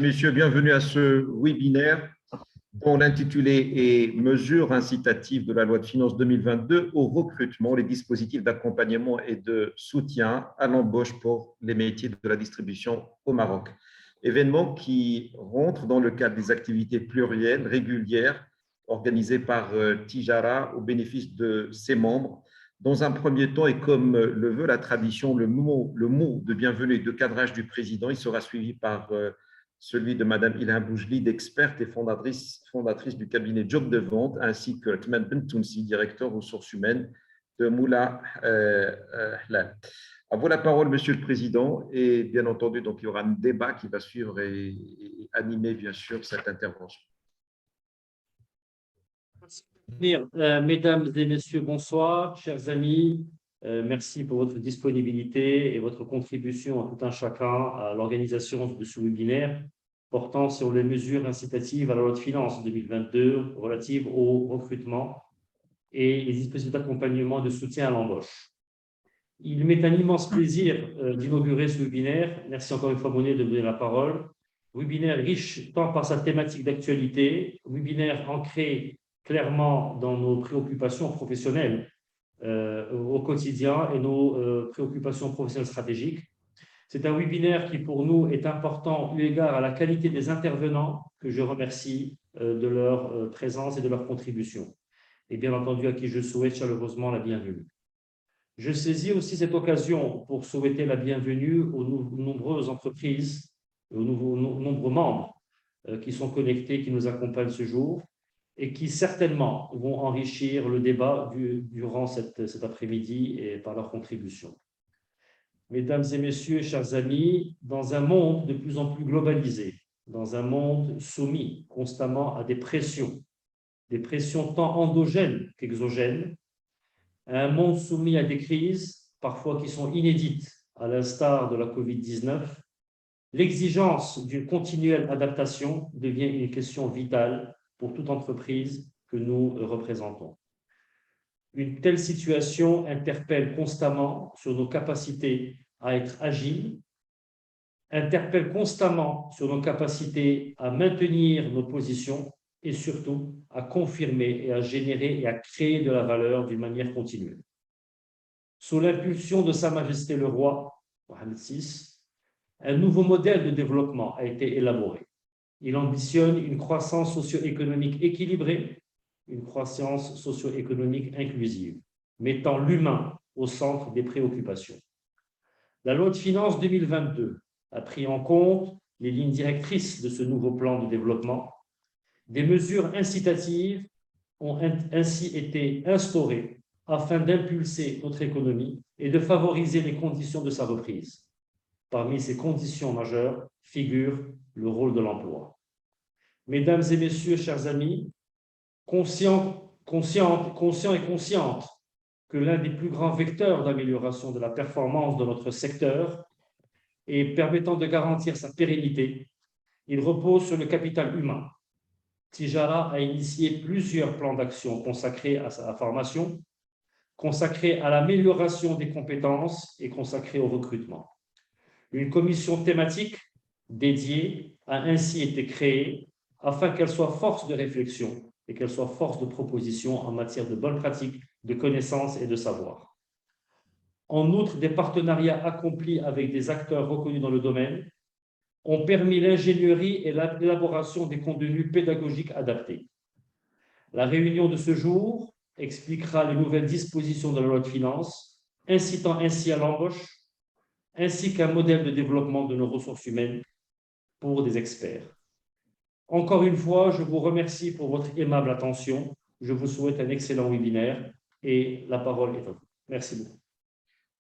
Messieurs, bienvenue à ce webinaire dont l'intitulé est Mesures incitatives de la loi de finances 2022 au recrutement, les dispositifs d'accompagnement et de soutien à l'embauche pour les métiers de la distribution au Maroc. Événement qui rentre dans le cadre des activités plurielles, régulières, organisées par Tijara au bénéfice de ses membres. Dans un premier temps, et comme le veut la tradition, le mot de bienvenue et de cadrage du président, il sera suivi par celui de Mme Ilham Boujli, d'experte et fondatrice du cabinet Job de Vente, ainsi que Tman Bentounsi, directeur ressources humaines de Moula Hlal. À vous la parole, Monsieur le Président, et bien entendu, donc, il y aura un débat qui va suivre et animer, bien sûr, cette intervention. Mesdames et messieurs, bonsoir, chers amis. Merci pour votre disponibilité et votre contribution à tout un chacun à l'organisation de ce webinaire portant sur les mesures incitatives à la loi de finances 2022 relatives au recrutement et les dispositifs d'accompagnement et de soutien à l'embauche. Il m'est un immense plaisir d'inaugurer ce webinaire. Merci encore une fois, Monet, de me donner la parole. Webinaire riche tant par sa thématique d'actualité, webinaire ancré clairement dans nos préoccupations professionnelles au quotidien et nos préoccupations professionnelles stratégiques. C'est un webinaire qui, pour nous, est important eu égard à la qualité des intervenants, que je remercie de leur présence et de leur contribution. Et bien entendu, à qui je souhaite chaleureusement la bienvenue. Je saisis aussi cette occasion pour souhaiter la bienvenue aux nombreuses entreprises, aux nombreux membres qui sont connectés, qui nous accompagnent ce jour et qui certainement vont enrichir le débat durant cet après-midi et par leur contribution. Mesdames et messieurs, chers amis, dans un monde de plus en plus globalisé, dans un monde soumis constamment à des pressions tant endogènes qu'exogènes, un monde soumis à des crises, parfois qui sont inédites, à l'instar de la Covid-19, l'exigence d'une continuelle adaptation devient une question vitale pour toute entreprise que nous représentons. Une telle situation interpelle constamment sur nos capacités à être agiles, interpelle constamment sur nos capacités à maintenir nos positions et surtout à confirmer et à générer et à créer de la valeur d'une manière continue. Sous l'impulsion de Sa Majesté le Roi, Mohamed VI, un nouveau modèle de développement a été élaboré. Il ambitionne une croissance socio-économique équilibrée, une croissance socio-économique inclusive, mettant l'humain au centre des préoccupations. La loi de finances 2022 a pris en compte les lignes directrices de ce nouveau plan de développement. Des mesures incitatives ont ainsi été instaurées afin d'impulser notre économie et de favoriser les conditions de sa reprise. Parmi ces conditions majeures figure le rôle de l'emploi. Mesdames et messieurs, chers amis, conscients et conscientes que l'un des plus grands vecteurs d'amélioration de la performance de notre secteur et permettant de garantir sa pérennité, il repose sur le capital humain. Tijara a initié plusieurs plans d'action consacrés à sa formation, consacrés à l'amélioration des compétences et consacrés au recrutement. Une commission thématique dédiée a ainsi été créée afin qu'elle soit force de réflexion et qu'elle soit force de proposition en matière de bonnes pratiques, de connaissances et de savoir. En outre, des partenariats accomplis avec des acteurs reconnus dans le domaine ont permis l'ingénierie et l'élaboration des contenus pédagogiques adaptés. La réunion de ce jour expliquera les nouvelles dispositions de la loi de finances, incitant ainsi à l'embauche, ainsi qu'un modèle de développement de nos ressources humaines pour des experts. Encore une fois, je vous remercie pour votre aimable attention. Je vous souhaite un excellent webinaire et la parole est à vous. Merci beaucoup.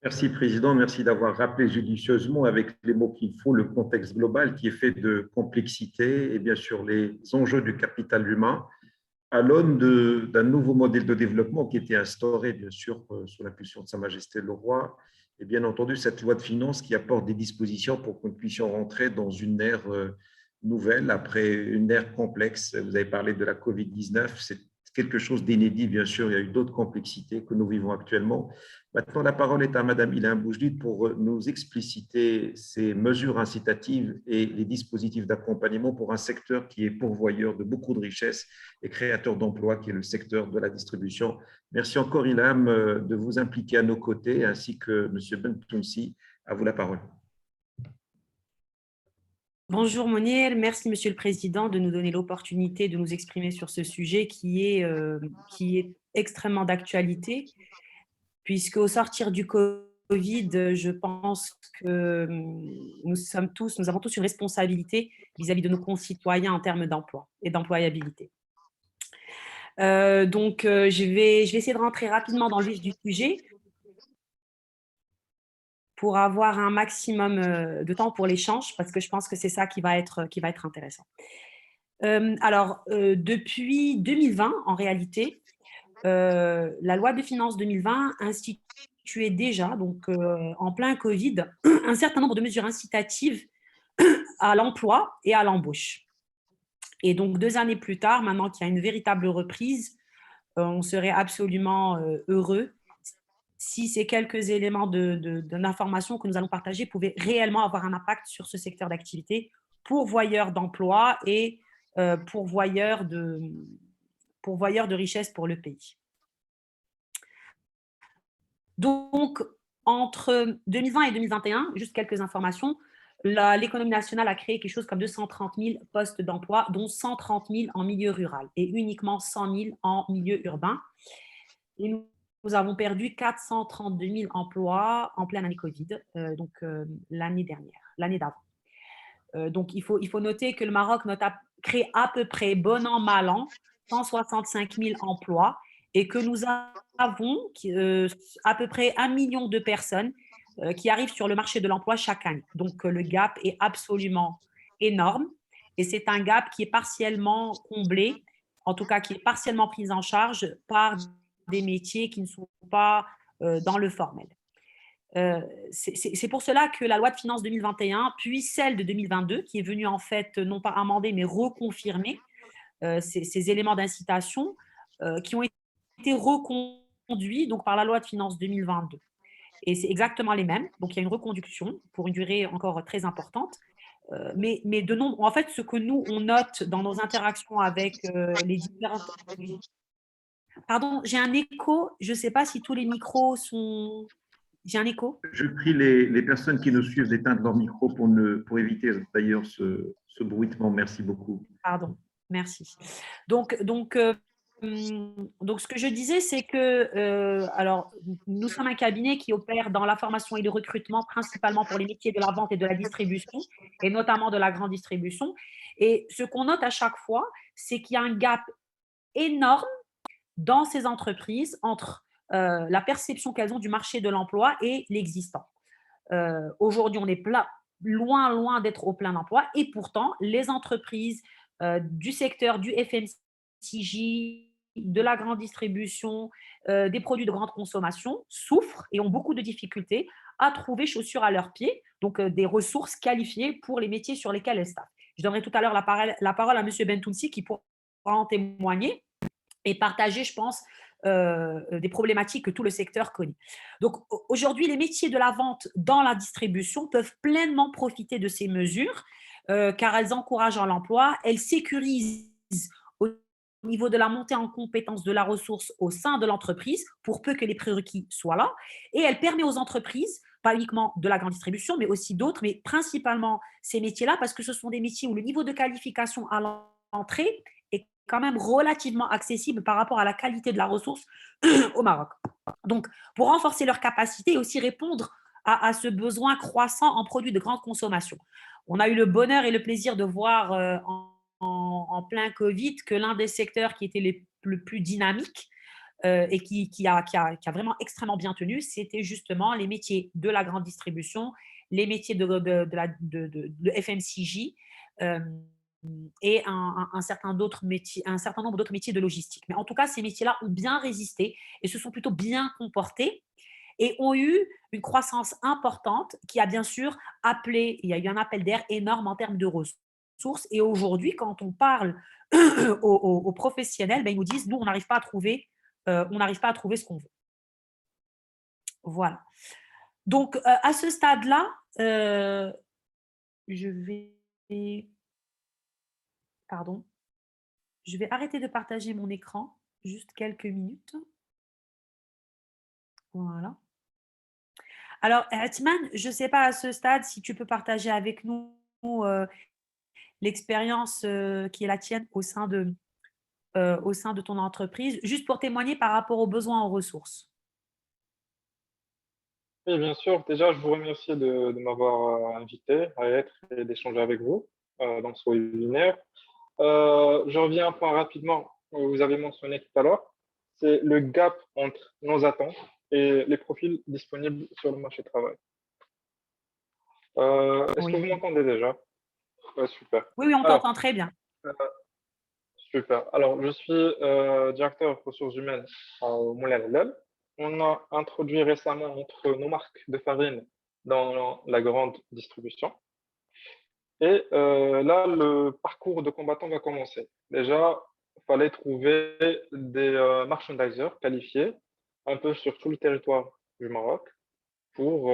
Merci, Président. Merci d'avoir rappelé judicieusement, avec les mots qu'il faut, le contexte global qui est fait de complexité et bien sûr les enjeux du capital humain à l'aune d'un nouveau modèle de développement qui était instauré, bien sûr, sous l'impulsion de Sa Majesté le Roi. Et bien entendu, cette loi de finances qui apporte des dispositions pour que nous puissions rentrer dans une ère nouvelle, après une ère complexe. Vous avez parlé de la Covid-19, c'est quelque chose d'inédit, bien sûr. Il y a eu d'autres complexités que nous vivons actuellement. Maintenant, la parole est à Madame Ilham Boujdid pour nous expliciter ces mesures incitatives et les dispositifs d'accompagnement pour un secteur qui est pourvoyeur de beaucoup de richesses et créateur d'emplois, qui est le secteur de la distribution. Merci encore, Ilham, de vous impliquer à nos côtés, ainsi que M. Bentounsi. À vous la parole. Bonjour Monir, merci Monsieur le Président de nous donner l'opportunité de nous exprimer sur ce sujet qui est extrêmement d'actualité, puisque au sortir du Covid, je pense que nous avons tous une responsabilité vis-à-vis de nos concitoyens en termes d'emploi et d'employabilité. Je vais essayer de rentrer rapidement dans le vif du sujet pour avoir un maximum de temps pour l'échange, parce que je pense que c'est ça qui va être intéressant. Depuis 2020, en réalité, la loi de finances 2020 instituait déjà, donc en plein Covid, un certain nombre de mesures incitatives à l'emploi et à l'embauche. Et donc, 2 années plus tard, maintenant qu'il y a une véritable reprise, on serait absolument heureux si ces quelques éléments d'information que nous allons partager pouvaient réellement avoir un impact sur ce secteur d'activité, pourvoyeur d'emplois et pourvoyeur de richesses pour le pays. Donc, entre 2020 et 2021, juste quelques informations, l'économie nationale a créé quelque chose comme 230 000 postes d'emploi, dont 130 000 en milieu rural et uniquement 100 000 en milieu urbain. Et nous avons perdu 432 000 emplois en pleine année Covid, l'année dernière, l'année d'avant. Donc, il faut noter que le Maroc a créé à peu près, bon an, mal an, 165 000 emplois et que nous avons à peu près 1 million de personnes qui arrivent sur le marché de l'emploi chaque année. Donc, le gap est absolument énorme et c'est un gap qui est partiellement comblé, en tout cas qui est partiellement pris en charge par des métiers qui ne sont pas dans le formel. C'est pour cela que la loi de finances 2021, puis celle de 2022, qui est venue en fait non pas amender, mais reconfirmer ces éléments d'incitation qui ont été reconduits donc, par la loi de finances 2022. Et c'est exactement les mêmes. Donc, il y a une reconduction pour une durée encore très importante. Mais de nombre, en fait, ce que nous, on note dans nos interactions avec les différentes… Pardon, j'ai un écho. Je ne sais pas si tous les micros sont… J'ai un écho. Je prie les personnes qui nous suivent d'éteindre leur micro pour éviter d'ailleurs ce bruitement. Merci beaucoup. Pardon, merci. Donc, ce que je disais, c'est que nous sommes un cabinet qui opère dans la formation et le recrutement, principalement pour les métiers de la vente et de la distribution, et notamment de la grande distribution. Et ce qu'on note à chaque fois, c'est qu'il y a un gap énorme dans ces entreprises entre la perception qu'elles ont du marché de l'emploi et l'existant. Aujourd'hui, on est loin d'être au plein emploi et pourtant, les entreprises du secteur du FMCG, de la grande distribution, des produits de grande consommation souffrent et ont beaucoup de difficultés à trouver chaussures à leurs pieds, donc des ressources qualifiées pour les métiers sur lesquels elles staffent. Je donnerai tout à l'heure la parole à M. Bentounsi qui pourra en témoigner et partager, je pense, des problématiques que tout le secteur connaît. Donc, aujourd'hui, les métiers de la vente dans la distribution peuvent pleinement profiter de ces mesures car elles encouragent l'emploi, elles sécurisent au niveau de la montée en compétence de la ressource au sein de l'entreprise, pour peu que les prérequis soient là, et elles permettent aux entreprises, pas uniquement de la grande distribution, mais aussi d'autres, mais principalement ces métiers-là, parce que ce sont des métiers où le niveau de qualification à l'entrée est quand même relativement accessible par rapport à la qualité de la ressource au Maroc. Donc, pour renforcer leur capacité et aussi répondre à ce besoin croissant en produits de grande consommation. On a eu le bonheur et le plaisir de voir en plein Covid que l'un des secteurs qui était le plus dynamique et qui a vraiment extrêmement bien tenu, c'était justement les métiers de la grande distribution, les métiers de FMCG et un certain nombre d'autres métiers de logistique. Mais en tout cas, ces métiers-là ont bien résisté et se sont plutôt bien comportés et ont eu une croissance importante qui a bien sûr il y a eu un appel d'air énorme en termes de ressources. ressources. Et aujourd'hui, quand on parle aux professionnels, ben, ils nous disent, nous, on n'arrive pas à trouver, ce qu'on veut. Voilà. Donc, à ce stade-là, je vais arrêter de partager mon écran juste quelques minutes. Voilà. Alors, Atman, je ne sais pas à ce stade si tu peux partager avec nous l'expérience qui est la tienne au sein de ton entreprise, juste pour témoigner par rapport aux besoins en ressources. Oui, bien sûr. Déjà, je vous remercie de m'avoir invité à être et d'échanger avec vous dans ce webinaire. Je reviens à un point rapidement que vous avez mentionné tout à l'heure. C'est le gap entre nos attentes et les profils disponibles sur le marché du travail. Est-ce que Oui, vous m'entendez déjà? Ouais, super. oui, on Alors, t'entend très bien. euh, super. Alors, je suis directeur ressources humaines au Moulin Helal. On a introduit récemment notre nos marques de farine dans la grande distribution. Et là, le parcours de combattant va commencer. Déjà, il fallait trouver des merchandisers qualifiés un peu sur tout le territoire du Maroc pour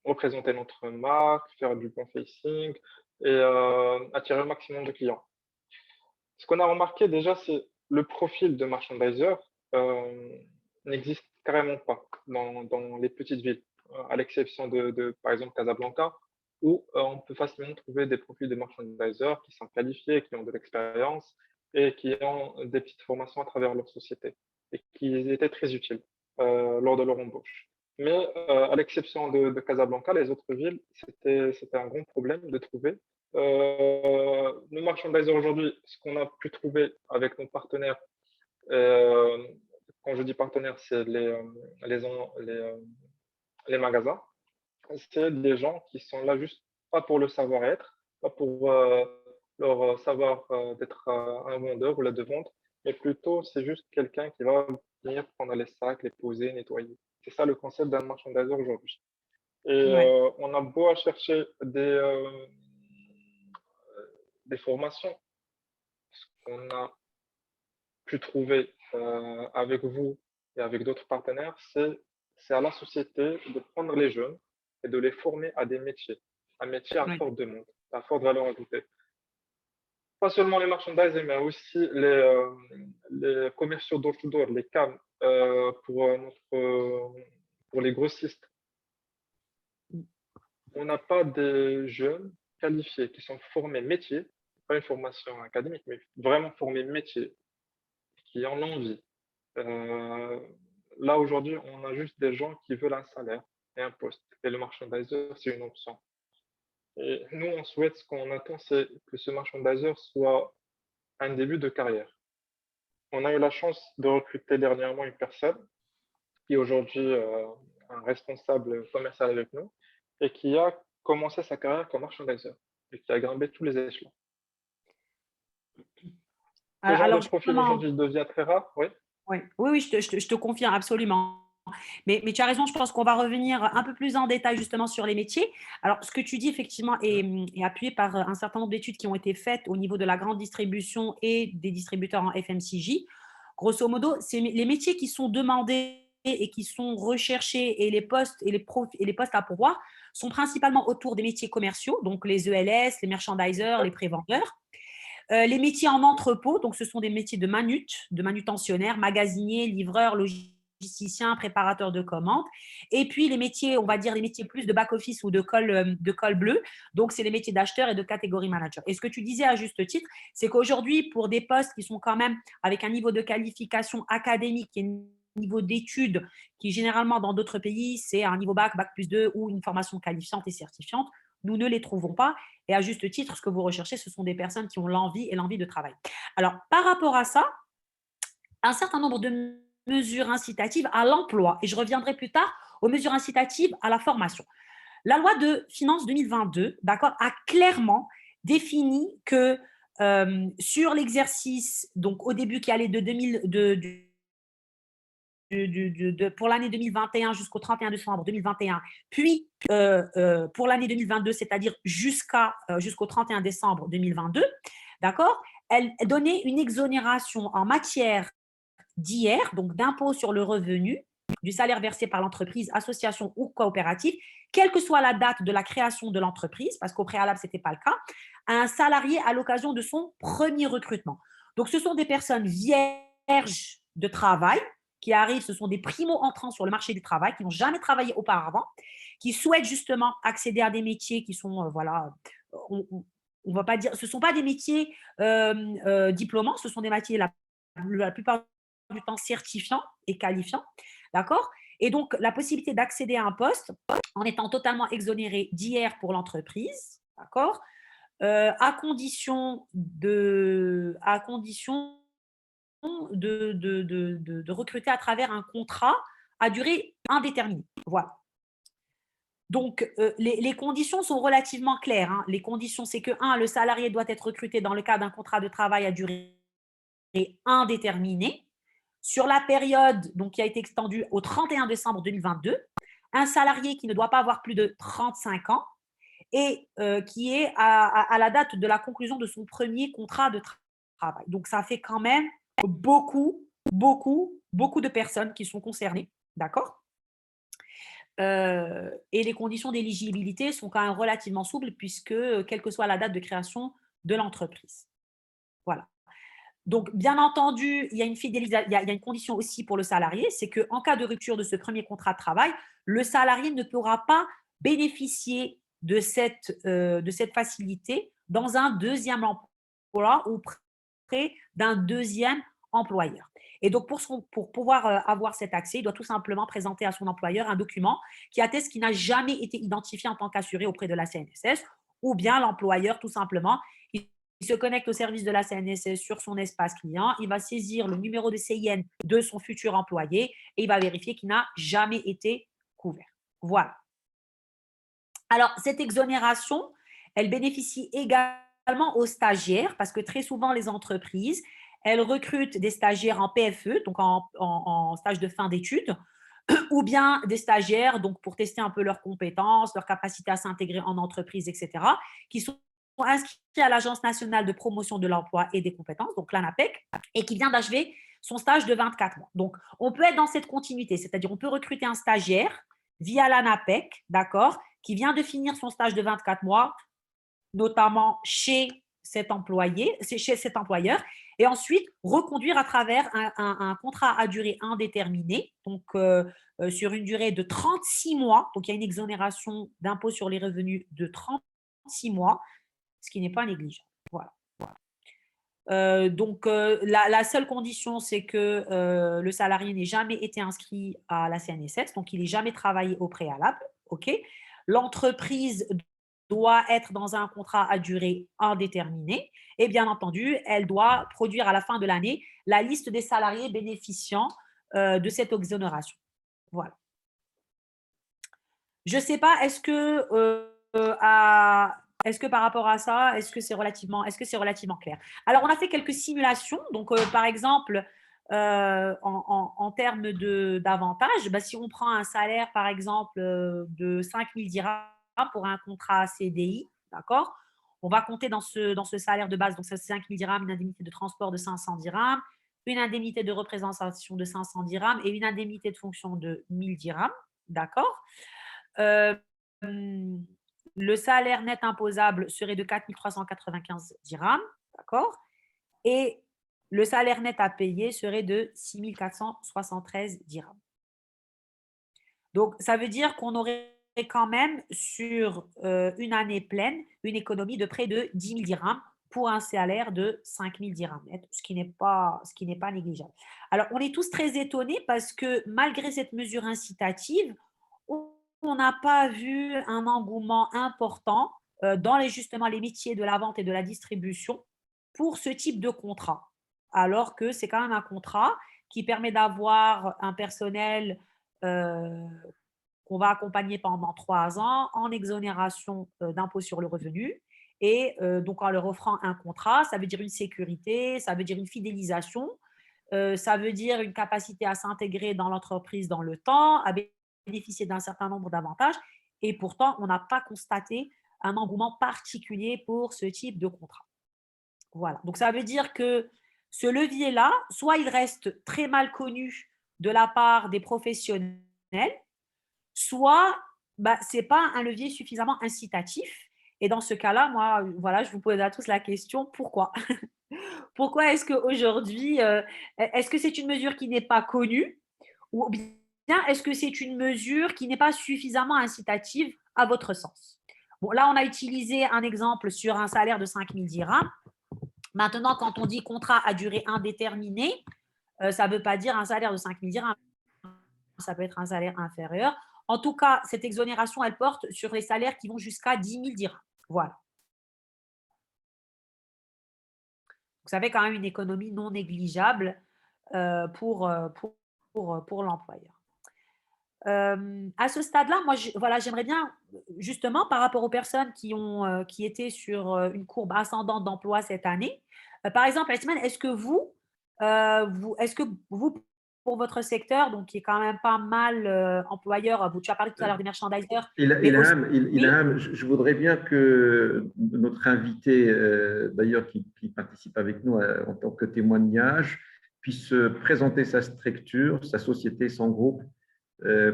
représenter notre marque, faire du bon facing et attirer le maximum de clients. Ce qu'on a remarqué déjà, c'est le profil de merchandiser n'existe carrément pas dans les petites villes, à l'exception par exemple, Casablanca, où on peut facilement trouver des profils de merchandisers qui sont qualifiés, qui ont de l'expérience et qui ont des petites formations à travers leur société et qui étaient très utiles lors de leur embauche. Mais à l'exception de Casablanca, les autres villes, c'était un grand problème de trouver nos merchandisers aujourd'hui, ce qu'on a pu trouver avec nos partenaires, euh, quand je dis partenaires, c'est les magasins, c'est des gens qui sont là juste pas pour le savoir-être, pas pour leur savoir d'être un vendeur ou la de vendre, mais plutôt c'est juste quelqu'un qui va venir prendre les sacs, les poser, nettoyer. C'est ça le concept d'un merchandiser aujourd'hui. Et Ouais. on a beau à chercher des formations, ce qu'on a pu trouver avec vous et avec d'autres partenaires, c'est à la société de prendre les jeunes et de les former à des métiers, un métier à Ouais. forte demande, à forte valeur ajoutée. Pas seulement les marchandising, mais aussi les commerciaux door-to-door, les CAM, pour les grossistes. On n'a pas des jeunes qualifiés qui sont formés métier, pas une formation académique, mais vraiment formés métier, qui en ont envie. Euh, Là, aujourd'hui, on a juste des gens qui veulent un salaire et un poste. Et le merchandiser, c'est une option. Et nous, on souhaite, ce qu'on attend, c'est que ce merchandiser soit un début de carrière. On a eu la chance de recruter dernièrement une personne qui est aujourd'hui un responsable commercial avec nous et qui a commencé sa carrière comme merchandiser et qui a grimpé tous les échelons. Ce genre de Alors, profil justement, aujourd'hui devient très rare, oui. ouais. Oui, je te confirme absolument. Mais tu as raison, je pense qu'on va revenir un peu plus en détail justement sur les métiers. Alors, ce que tu dis effectivement est appuyé par un certain nombre d'études qui ont été faites au niveau de la grande distribution et des distributeurs en FMCJ. Grosso modo, c'est les métiers qui sont demandés et qui sont recherchés et les postes et les postes à pourvoir sont principalement autour des métiers commerciaux, donc les ELS, les merchandisers, les prévendeurs. Les métiers en entrepôt, donc ce sont des métiers de manutentionnaire, magasinier, livreur, logisticien, préparateur de commandes. Et puis les métiers, on va dire les métiers plus de back-office ou de col bleu, donc c'est les métiers d'acheteur et de catégorie manager. Et ce que tu disais à juste titre, c'est qu'aujourd'hui, pour des postes qui sont quand même avec un niveau de qualification académique et un niveau d'études qui généralement dans d'autres pays, c'est un niveau bac plus 2 ou une formation qualifiante et certifiante, nous ne les trouvons pas. Et à juste titre, ce que vous recherchez, ce sont des personnes qui ont l'envie de travailler. Alors, par rapport à ça, un certain nombre de mesures incitatives à l'emploi, et je reviendrai plus tard aux mesures incitatives à la formation. La loi de finances 2022, d'accord, a clairement défini que sur l'exercice, donc au début qui allait de pour l'année 2021 jusqu'au 31 décembre 2021, puis pour l'année 2022, c'est-à-dire jusqu'au 31 décembre 2022, d'accord, elle donnait une exonération en matière d'IR, donc d'impôt sur le revenu, du salaire versé par l'entreprise, association ou coopérative, quelle que soit la date de la création de l'entreprise, parce qu'au préalable, ce n'était pas le cas, à un salarié à l'occasion de son premier recrutement. Donc, ce sont des personnes vierges de travail qui arrivent, ce sont des primo-entrants sur le marché du travail, qui n'ont jamais travaillé auparavant, qui souhaitent justement accéder à des métiers qui sont, voilà, on va pas dire, ce ne sont pas des métiers diplômants, ce sont des métiers la plupart du temps certifiants et qualifiants, d'accord? Et donc, la possibilité d'accéder à un poste en étant totalement exonéré d'IR pour l'entreprise, d'accord? À condition de recruter à travers un contrat à durée indéterminée. Voilà. Donc, les conditions sont relativement claires, hein. Les conditions, c'est que, 1, le salarié doit être recruté dans le cadre d'un contrat de travail à durée indéterminée sur la période donc, qui a été extendue au 31 décembre 2022, un salarié qui ne doit pas avoir plus de 35 ans et qui est à la date de la conclusion de son premier contrat de travail. Donc, ça fait quand même beaucoup de personnes qui sont concernées, d'accord? Et les conditions d'éligibilité sont quand même relativement souples puisque, quelle que soit la date de création de l'entreprise. Voilà. Donc, bien entendu, il y a une condition aussi pour le salarié, c'est qu'en cas de rupture de ce premier contrat de travail, le salarié ne pourra pas bénéficier de cette facilité dans un deuxième emploi ou près d'un deuxième employeur. Et donc, pour pouvoir avoir cet accès, il doit tout simplement présenter à son employeur un document qui atteste qu'il n'a jamais été identifié en tant qu'assuré auprès de la CNSS, ou bien l'employeur, tout simplement, il se connecte au service de la CNSS sur son espace client, il va saisir le numéro de CIN de son futur employé et il va vérifier qu'il n'a jamais été couvert. Voilà. Alors, cette exonération, elle bénéficie également aux stagiaires parce que très souvent, les entreprises, elles recrutent des stagiaires en PFE, donc en stage de fin d'études, ou bien des stagiaires, donc pour tester un peu leurs compétences, leur capacité à s'intégrer en entreprise, etc., qui sont inscrits à l'Agence nationale de promotion de l'emploi et des compétences, donc l'ANAPEC, et qui vient d'achever son stage de 24 mois. Donc, on peut être dans cette continuité, c'est-à-dire on peut recruter un stagiaire via l'ANAPEC, d'accord, qui vient de finir son stage de 24 mois, notamment chez cet employeur, et ensuite reconduire à travers un contrat à durée indéterminée, donc sur une durée de 36 mois, donc il y a une exonération d'impôt sur les revenus de 36 mois, ce qui n'est pas négligeable. Voilà. Donc, la seule condition, c'est que le salarié n'ait jamais été inscrit à la CNSS, donc il n'ait jamais travaillé au préalable. OK. L'entreprise doit être dans un contrat à durée indéterminée et bien entendu, elle doit produire à la fin de l'année la liste des salariés bénéficiant de cette exonération. Voilà. Je ne sais pas, est-ce que par rapport à ça, est-ce que c'est relativement clair? Alors, on a fait quelques simulations. Donc, par exemple, en termes d'avantages, si on prend un salaire, par exemple, de 5 000 dirhams pour un contrat CDI, d'accord? On va compter dans ce salaire de base, donc ça, c'est 5 000 dirhams, une indemnité de transport de 500 dirhams, une indemnité de représentation de 500 dirhams et une indemnité de fonction de 1 000 dirhams, d'accord? Le salaire net imposable serait de 4 395 dirhams, d'accord? Et le salaire net à payer serait de 6 473 dirhams. Donc, ça veut dire qu'on aurait quand même sur une année pleine une économie de près de 10 000 dirhams pour un salaire de 5 000 dirhams net, ce qui n'est pas négligeable. Alors, on est tous très étonnés parce que malgré cette mesure incitative, on n'a pas vu un engouement important dans justement les métiers de la vente et de la distribution pour ce type de contrat, alors que c'est quand même un contrat qui permet d'avoir un personnel qu'on va accompagner pendant 3 ans en exonération d'impôt sur le revenu. Et donc, en leur offrant un contrat, ça veut dire une sécurité, ça veut dire une fidélisation. Ça veut dire une capacité à s'intégrer dans l'entreprise dans le temps, à bénéficier d'un certain nombre d'avantages. Et pourtant, on n'a pas constaté un engouement particulier pour ce type de contrat. Voilà. Donc, ça veut dire que ce levier-là, soit il reste très mal connu de la part des professionnels, soit ce n'est pas un levier suffisamment incitatif. Et dans ce cas-là, moi, voilà, je vous pose à tous la question, pourquoi? Pourquoi est-ce qu'aujourd'hui, est-ce que c'est une mesure qui n'est pas connue ou bien est-ce que c'est une mesure qui n'est pas suffisamment incitative à votre sens? Bon, là, on a utilisé un exemple sur un salaire de 5 000 dirhams. Maintenant, quand on dit contrat à durée indéterminée, ça ne veut pas dire un salaire de 5 000 dirhams. Ça peut être un salaire inférieur. En tout cas, cette exonération, elle porte sur les salaires qui vont jusqu'à 10 000 dirhams. Voilà. Donc, ça fait quand même une économie non négligeable pour l'employeur. À ce stade-là, moi, voilà, j'aimerais bien, justement, par rapport aux personnes qui étaient sur une courbe ascendante d'emploi cette année, par exemple, Aïsman, est-ce que vous, pour votre secteur, donc qui est quand même pas mal employeur, tu as parlé tout à l'heure des merchandisers, mais aussi… Oui, Ilham, je voudrais bien que notre invité, d'ailleurs, qui participe avec nous en tant que témoignage, puisse présenter sa structure, sa société, son groupe,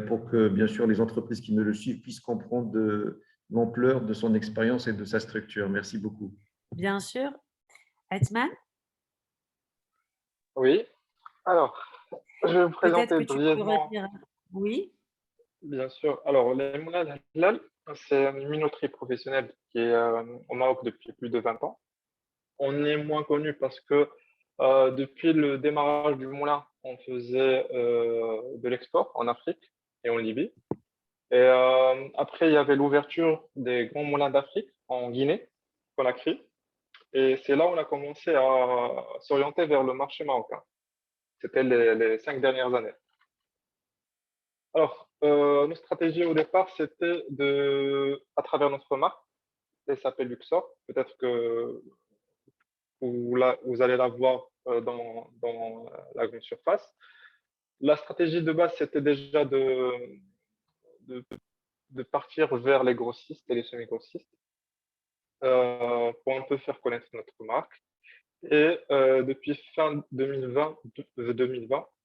pour que, bien sûr, les entreprises qui ne le suivent puissent comprendre de l'ampleur de son expérience et de sa structure. Merci beaucoup. bien sûr. Aïsman, Oui. Alors, je vais vous peut-être présenter que tu peux brièvement, redire. Oui, bien sûr. Alors, les Moulins Al-Hilal, c'est une minoterie professionnelle qui est au Maroc depuis plus de 20 ans. On est moins connu parce que depuis le démarrage du moulin, on faisait de l'export en Afrique et en Libye. Et après, il y avait l'ouverture des grands moulins d'Afrique en Guinée, Conakry. Et c'est là où on a commencé à s'orienter vers le marché marocain. C'était les 5 dernières années. Alors, notre stratégie au départ, c'était à travers notre marque, elle s'appelle Luxor. Peut-être que vous allez la voir dans la grande surface. La stratégie de base, c'était déjà de, de partir vers les grossistes et les semi-grossistes pour un peu faire connaître notre marque. Et depuis fin 2020,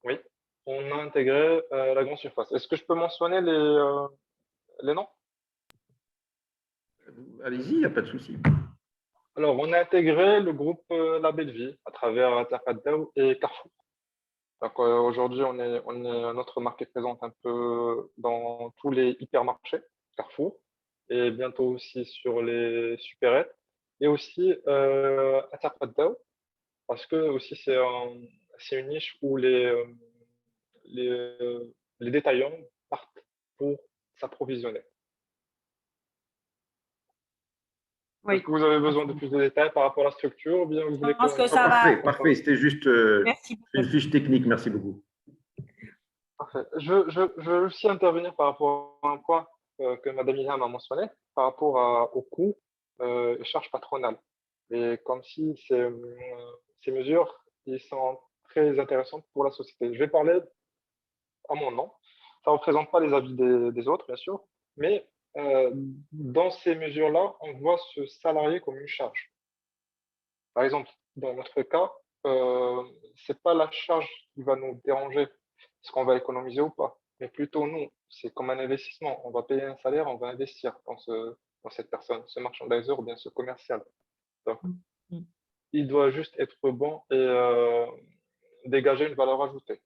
oui, on a intégré la grande surface. Est-ce que je peux mentionner les noms? Allez-y, il n'y a pas de souci. Alors, on a intégré le groupe La Belle Vie à travers Taqaddaou et Carrefour. Donc, aujourd'hui, notre marque est présente un peu dans tous les hypermarchés Carrefour et bientôt aussi sur les supérettes et aussi à Taqaddaou parce que aussi c'est une niche où les détaillants partent pour s'approvisionner. Est-ce oui. que vous avez besoin de plus de détails par rapport à la structure ou bien vous voulez Je pense que qu'on… ça va. Parfait. C'était juste Merci une beaucoup. fiche technique. Merci beaucoup. Parfait. Je veux aussi intervenir par rapport à un point que Mme Ilham a mentionné, par rapport aux coûts et charges patronales. Et comme si ces mesures ils sont très intéressantes pour la société. Je vais parler à mon nom. Ça ne représente pas les avis des autres, bien sûr, mais dans ces mesures-là, on voit ce salarié comme une charge. Par exemple, dans notre cas, ce n'est pas la charge qui va nous déranger, est-ce qu'on va économiser ou pas, mais plutôt nous, c'est comme un investissement. On va payer un salaire, on va investir dans cette personne, ce merchandiser ou bien ce commercial. Donc, Mm. il doit juste être bon et dégager une valeur ajoutée.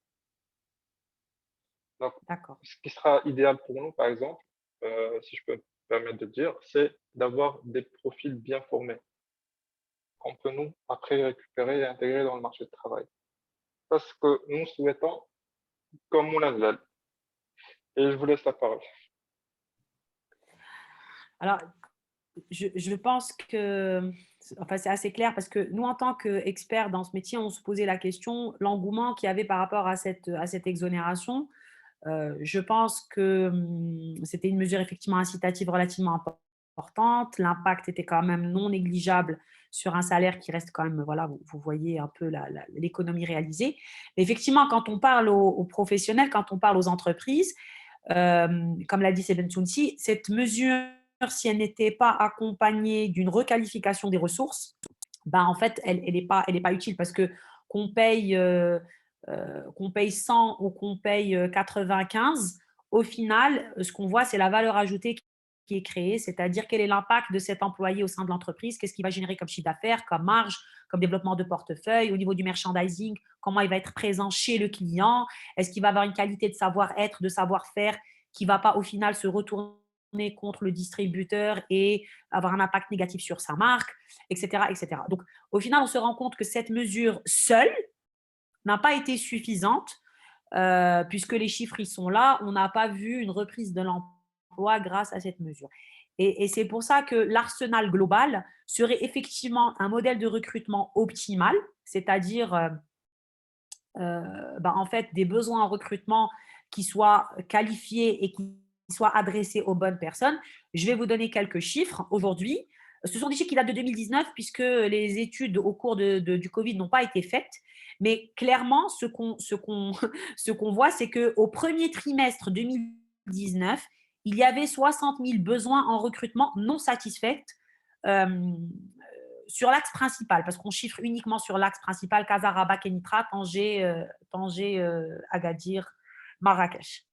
Donc, D'accord. ce qui sera idéal pour nous, par exemple, si je peux me permettre de dire, c'est d'avoir des profils bien formés qu'on peut nous, après, récupérer et intégrer dans le marché du travail. C'est ce que nous souhaitons comme Moulin de Lal. Et je vous laisse la parole. Alors, je pense que enfin, c'est assez clair parce que nous, en tant qu'experts dans ce métier, on se posait la question, l'engouement qu'il y avait par rapport à cette exonération. Je pense que c'était une mesure effectivement incitative relativement importante. L'impact était quand même non négligeable sur un salaire qui reste quand même, voilà, vous voyez un peu l'économie réalisée. Mais effectivement, quand on parle aux professionnels, quand on parle aux entreprises, comme l'a dit Seben Sounsi, cette mesure, si elle n'était pas accompagnée d'une requalification des ressources, ben, en fait, elle n'est pas utile parce que qu'on paye 100 ou qu'on paye 95, au final, ce qu'on voit, c'est la valeur ajoutée qui est créée, c'est-à-dire quel est l'impact de cet employé au sein de l'entreprise, qu'est-ce qu'il va générer comme chiffre d'affaires, comme marge, comme développement de portefeuille, au niveau du merchandising, comment il va être présent chez le client, est-ce qu'il va avoir une qualité de savoir-être, de savoir-faire qui ne va pas au final se retourner contre le distributeur et avoir un impact négatif sur sa marque, etc., etc. Donc, au final, on se rend compte que cette mesure seule n'a pas été suffisante puisque les chiffres, ils sont là. On n'a pas vu une reprise de l'emploi grâce à cette mesure. Et c'est pour ça que l'arsenal global serait effectivement un modèle de recrutement optimal, c'est-à-dire en fait, des besoins en recrutement qui soient qualifiés et qui soient adressés aux bonnes personnes. Je vais vous donner quelques chiffres aujourd'hui. Ce sont des chiffres qui datent de 2019 puisque les études au cours du Covid n'ont pas été faites. Mais clairement, ce qu'on voit, c'est qu'au premier trimestre 2019, il y avait 60 000 besoins en recrutement non satisfaits sur l'axe principal, parce qu'on chiffre uniquement sur l'axe principal, Casa, Rabat, Kenitra, Tanger, Agadir, Marrakech.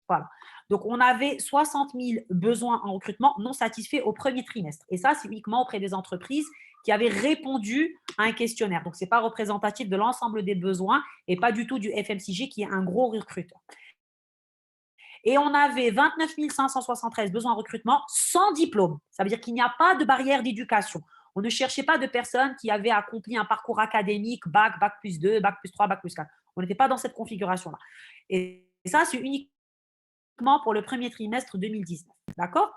Voilà. Donc, on avait 60 000 besoins en recrutement non satisfaits au premier trimestre. Et ça, c'est uniquement auprès des entreprises qui avaient répondu à un questionnaire. Donc, ce n'est pas représentatif de l'ensemble des besoins et pas du tout du FMCG qui est un gros recruteur. Et on avait 29 573 besoins en recrutement sans diplôme. Ça veut dire qu'il n'y a pas de barrière d'éducation. On ne cherchait pas de personnes qui avaient accompli un parcours académique, bac, bac plus 2, bac plus 3, bac plus 4. On n'était pas dans cette configuration-là. Et ça, c'est uniquement pour le premier trimestre 2019. D'accord ?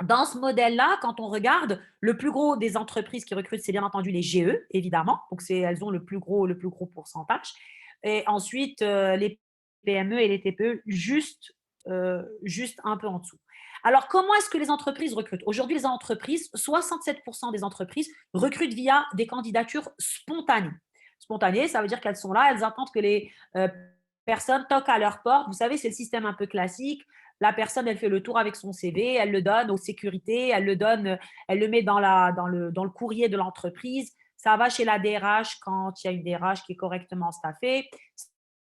Dans ce modèle-là, quand on regarde, le plus gros des entreprises qui recrutent, c'est bien entendu les GE, évidemment. Donc, elles ont le plus gros pourcentage. Et ensuite, les PME et les TPE, juste un peu en dessous. Alors, comment est-ce que les entreprises recrutent? Aujourd'hui, les entreprises, 67% des entreprises recrutent via des candidatures spontanées. Spontanées, ça veut dire qu'elles sont là, elles attendent que les personnes toquent à leur porte. Vous savez, c'est le système un peu classique. La personne, elle fait le tour avec son CV, elle le donne aux sécurités, elle le met dans le courrier de l'entreprise. Ça va chez la DRH quand il y a une DRH qui est correctement staffée.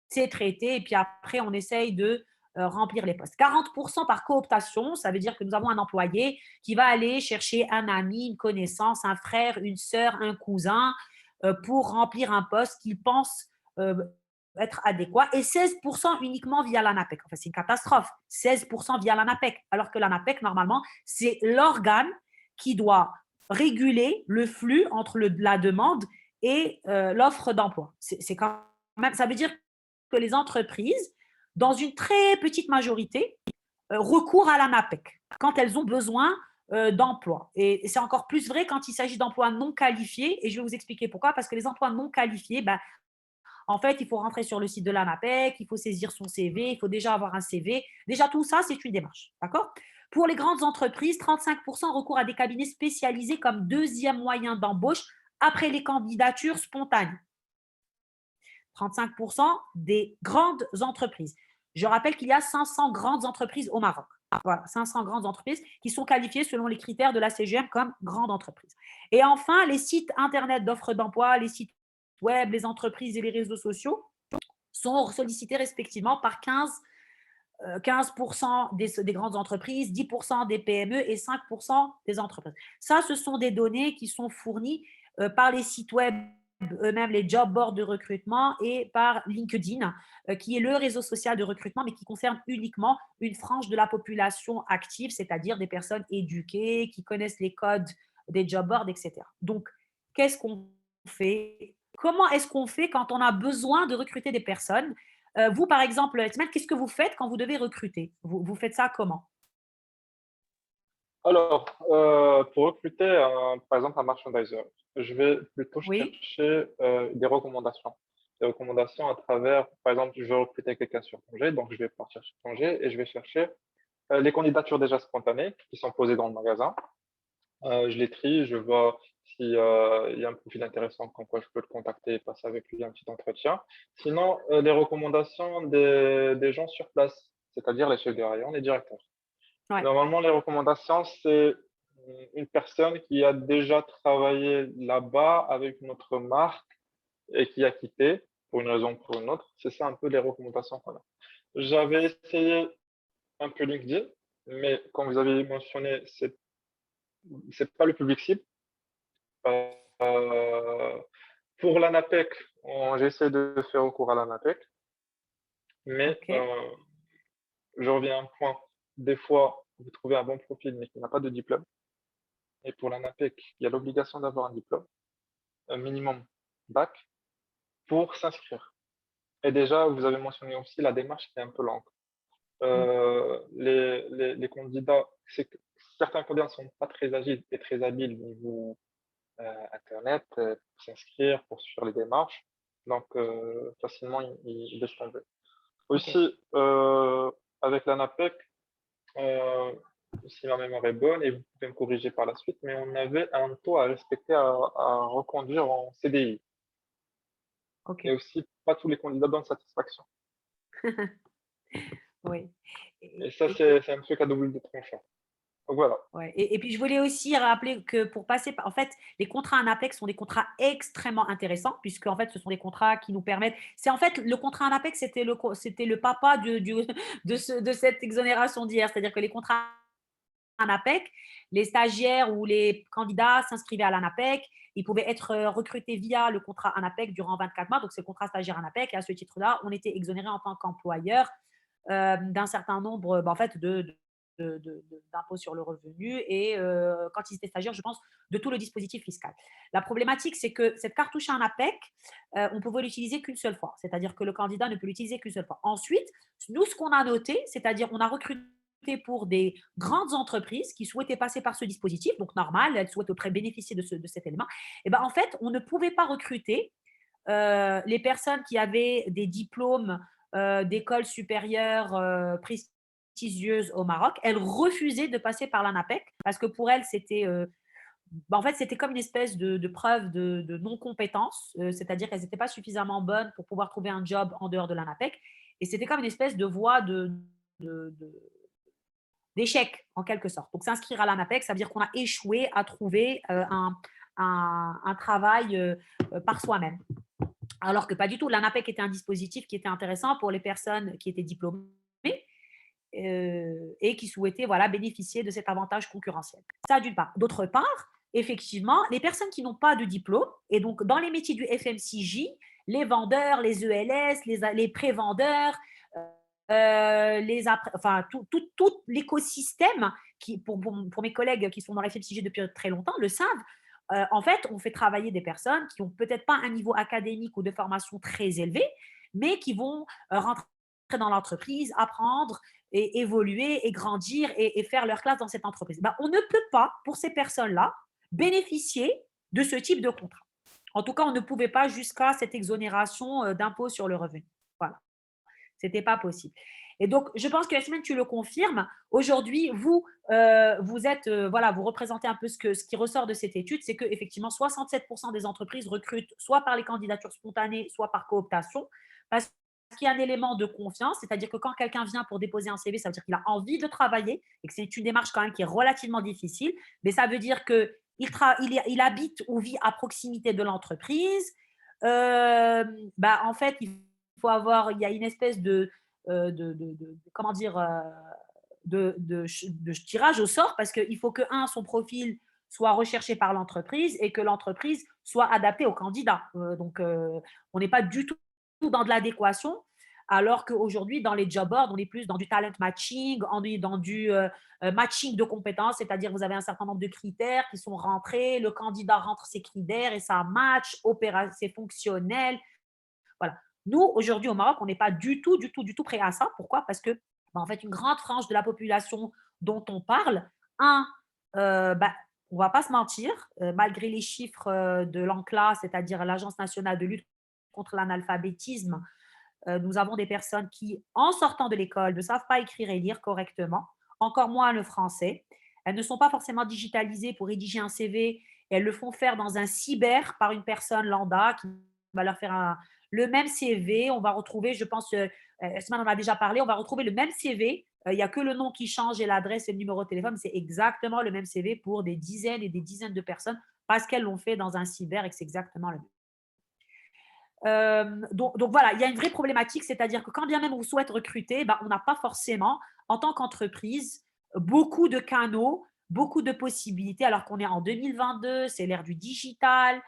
C'est traité et puis après, on essaye de remplir les postes. 40% par cooptation, ça veut dire que nous avons un employé qui va aller chercher un ami, une connaissance, un frère, une sœur, un cousin pour remplir un poste qu'il pense être adéquat et 16% uniquement via l'ANAPEC. Enfin, c'est une catastrophe. 16% via l'ANAPEC, alors que l'ANAPEC, normalement, c'est l'organe qui doit réguler le flux entre la demande et l'offre d'emploi. C'est quand même, ça veut dire que les entreprises, dans une très petite majorité, recourent à l'ANAPEC quand elles ont besoin d'emploi. Et c'est encore plus vrai quand il s'agit d'emplois non qualifiés. Et je vais vous expliquer pourquoi. Parce que les emplois non qualifiés, en fait, il faut rentrer sur le site de l'ANAPEC, il faut saisir son CV, il faut déjà avoir un CV. Déjà, tout ça, c'est une démarche. D'accord ? Pour les grandes entreprises, 35% recourent à des cabinets spécialisés comme deuxième moyen d'embauche après les candidatures spontanées. 35% des grandes entreprises. Je rappelle qu'il y a 500 grandes entreprises au Maroc. Voilà, 500 grandes entreprises qui sont qualifiées selon les critères de la CGM comme grandes entreprises. Et enfin, les sites Internet d'offres d'emploi, les sites web, les entreprises et les réseaux sociaux sont sollicités respectivement par 15% des grandes entreprises, 10% des PME et 5% des entreprises. Ça, ce sont des données qui sont fournies par les sites web eux-mêmes, les job boards de recrutement et par LinkedIn, qui est le réseau social de recrutement, mais qui concerne uniquement une frange de la population active, c'est-à-dire des personnes éduquées, qui connaissent les codes des job boards, etc. Donc, qu'est-ce qu'on fait? Comment est-ce qu'on fait quand on a besoin de recruter des personnes? Vous, par exemple, Esmaël, qu'est-ce que vous faites quand vous devez recruter? Vous faites ça comment? Alors, pour recruter, par exemple, un merchandiser, je vais plutôt Oui, chercher des recommandations. Des recommandations à travers, par exemple, je veux recruter quelqu'un sur congé, donc je vais partir sur congé et je vais chercher les candidatures déjà spontanées qui sont posées dans le magasin. Je les trie, je vois s'il y a un profil intéressant, comme quoi je peux le contacter et passer avec lui un petit entretien. Sinon, les recommandations des gens sur place, c'est-à-dire les chefs de rayon, les directeurs. Ouais. Normalement, les recommandations, c'est une personne qui a déjà travaillé là-bas avec notre marque et qui a quitté pour une raison ou pour une autre. C'est ça un peu les recommandations qu'on a. J'avais essayé un peu LinkedIn, mais comme vous avez mentionné, c'est pas le public cible. Heu, pour l'ANAPEC, j'essaie de faire recours à l'ANAPEC, mais OK. je reviens à un point. Des fois, vous trouvez un bon profil, mais qui n'a pas de diplôme et pour l'ANAPEC, il y a l'obligation d'avoir un diplôme, un minimum bac, pour s'inscrire et déjà, vous avez mentionné aussi la démarche qui est un peu longue. Mmh. Les candidats, c'est que certains candidats ne sont pas très agiles et très habiles niveau internet, pour s'inscrire, pour suivre les démarches. Donc, facilement, ils laissent tomber. OK. Aussi, avec l'ANAPEC, heu, si ma mémoire est bonne et vous pouvez me corriger par la suite, mais on avait un taux à respecter à reconduire en CDI et OK. aussi pas tous les candidats donnent satisfaction Oui. et ça, Et c'est un truc à double tranchant. Donc voilà. ouais, et puis je voulais aussi rappeler que pour passer par en fait, les contrats Anapex sont des contrats extrêmement intéressants puisque en fait, ce sont des contrats qui nous permettent c'est en fait le contrat Anapex, c'était le papa du de cette exonération d'hier. C'est-à-dire que les contrats Anapec, les stagiaires ou les candidats s'inscrivaient à l'Anapec, ils pouvaient être, recrutés via le contrat Anapec durant 24 mois, donc c'est le contrat stagiaire Anapec et à ce titre-là, on était exonérés en tant qu'employeur, d'un certain nombre, bah, en fait, d'impôts sur le revenu et quand ils étaient stagiaires, je pense, de tout le dispositif fiscal. La problématique, c'est que cette cartouche ANAPEC, on pouvait l'utiliser qu'une seule fois, c'est-à-dire que le candidat ne peut l'utiliser qu'une seule fois. Ensuite, nous, ce qu'on a noté, c'est-à-dire on a recruté pour des grandes entreprises qui souhaitaient passer par ce dispositif, donc normal, elles souhaitent auprès bénéficier de cet élément. Et ben, en fait, on ne pouvait pas recruter les personnes qui avaient des diplômes d'écoles supérieures prestigieuses au Maroc. Elles refusaient de passer par l'ANAPEC parce que pour elles, c'était en fait, c'était comme une espèce de preuve de non-compétence, c'est-à-dire qu'elles n'étaient pas suffisamment bonnes pour pouvoir trouver un job en dehors de l'ANAPEC. Et c'était comme une espèce de voie de d'échec, en quelque sorte. Donc, s'inscrire à l'ANAPEC, ça veut dire qu'on a échoué à trouver un travail par soi-même. Alors que pas du tout. L'ANAPEC était un dispositif qui était intéressant pour les personnes qui étaient diplômées et qui souhaitaient voilà, bénéficier de cet avantage concurrentiel. Ça, d'une part. D'autre part, effectivement, les personnes qui n'ont pas de diplôme, et donc dans les métiers du FMCJ, les vendeurs, les ELS, les pré-vendeurs, enfin, tout l'écosystème qui, pour mes collègues qui sont dans la FMCG depuis très longtemps, le savent. En fait, on fait travailler des personnes qui n'ont peut-être pas un niveau académique ou de formation très élevé, mais qui vont rentrer dans l'entreprise, apprendre et évoluer et grandir et faire leur classe dans cette entreprise. Ben, on ne peut pas, pour ces personnes-là, bénéficier de ce type de contrat. En tout cas, on ne pouvait pas jusqu'à cette exonération d'impôt sur le revenu. Voilà. C'était pas possible. Et donc, je pense que Yasmine, tu le confirmes. Aujourd'hui, vous êtes, voilà, vous représentez un peu ce qui ressort de cette étude, c'est qu'effectivement, 67% des entreprises recrutent soit par les candidatures spontanées, soit par cooptation, parce qu'il y a un élément de confiance, c'est-à-dire que quand quelqu'un vient pour déposer un CV, ça veut dire qu'il a envie de travailler et que c'est une démarche quand même qui est relativement difficile, mais ça veut dire qu'il habite ou vit à proximité de l'entreprise. Bah, en fait, il y a une espèce comment dire, de tirage au sort parce qu'il faut que, son profil soit recherché par l'entreprise et que l'entreprise soit adaptée au candidat. Donc, on n'est pas du tout dans de l'adéquation, alors qu'aujourd'hui, dans les job boards, on est plus dans du talent matching, on est dans du matching de compétences, c'est-à-dire vous avez un certain nombre de critères qui sont rentrés, le candidat rentre ses critères et ça match, c'est fonctionnel. Voilà. Nous, aujourd'hui, au Maroc, on n'est pas du tout, du tout, du tout prêt à ça. Pourquoi? Parce que, bah, en fait, une grande frange de la population dont on parle, bah, on ne va pas se mentir, malgré les chiffres de l'ANCLA, c'est-à-dire l'Agence nationale de lutte contre l'analphabétisme, nous avons des personnes qui, en sortant de l'école, ne savent pas écrire et lire correctement, encore moins le français. Elles ne sont pas forcément digitalisées pour rédiger un CV et elles le font faire dans un cyber par une personne lambda qui va leur faire le même CV. On va retrouver, je pense, Esma en a déjà parlé, on va retrouver le même CV. Il n'y a que le nom qui change et l'adresse et le numéro de téléphone. C'est exactement le même CV pour des dizaines et des dizaines de personnes parce qu'elles l'ont fait dans un cyber et que c'est exactement le même. Donc voilà, il y a une vraie problématique, c'est-à-dire que quand bien même on souhaite recruter, on n'a pas forcément, en tant qu'entreprise, beaucoup de canaux, beaucoup de possibilités, alors qu'on est en 2022, c'est l'ère du digital.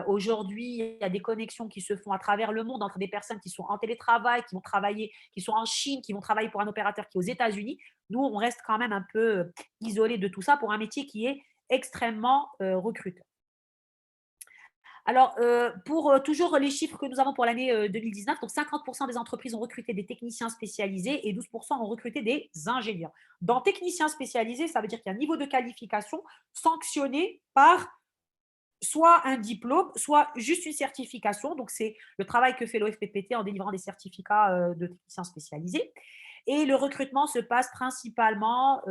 Aujourd'hui, il y a des connexions qui se font à travers le monde entre des personnes qui sont en télétravail, qui vont travailler, qui sont en Chine, qui vont travailler pour un opérateur qui est aux États-Unis. Nous, on reste quand même un peu isolé de tout ça pour un métier qui est extrêmement recruteur. Alors, pour toujours les chiffres que nous avons pour l'année 2019, donc 50% des entreprises ont recruté des techniciens spécialisés et 12% ont recruté des ingénieurs. Dans techniciens spécialisés, ça veut dire qu'il y a un niveau de qualification sanctionné par soit un diplôme, soit juste une certification. Donc, c'est le travail que fait l'OFPPT en délivrant des certificats de techniciens spécialisés. Et le recrutement se passe principalement,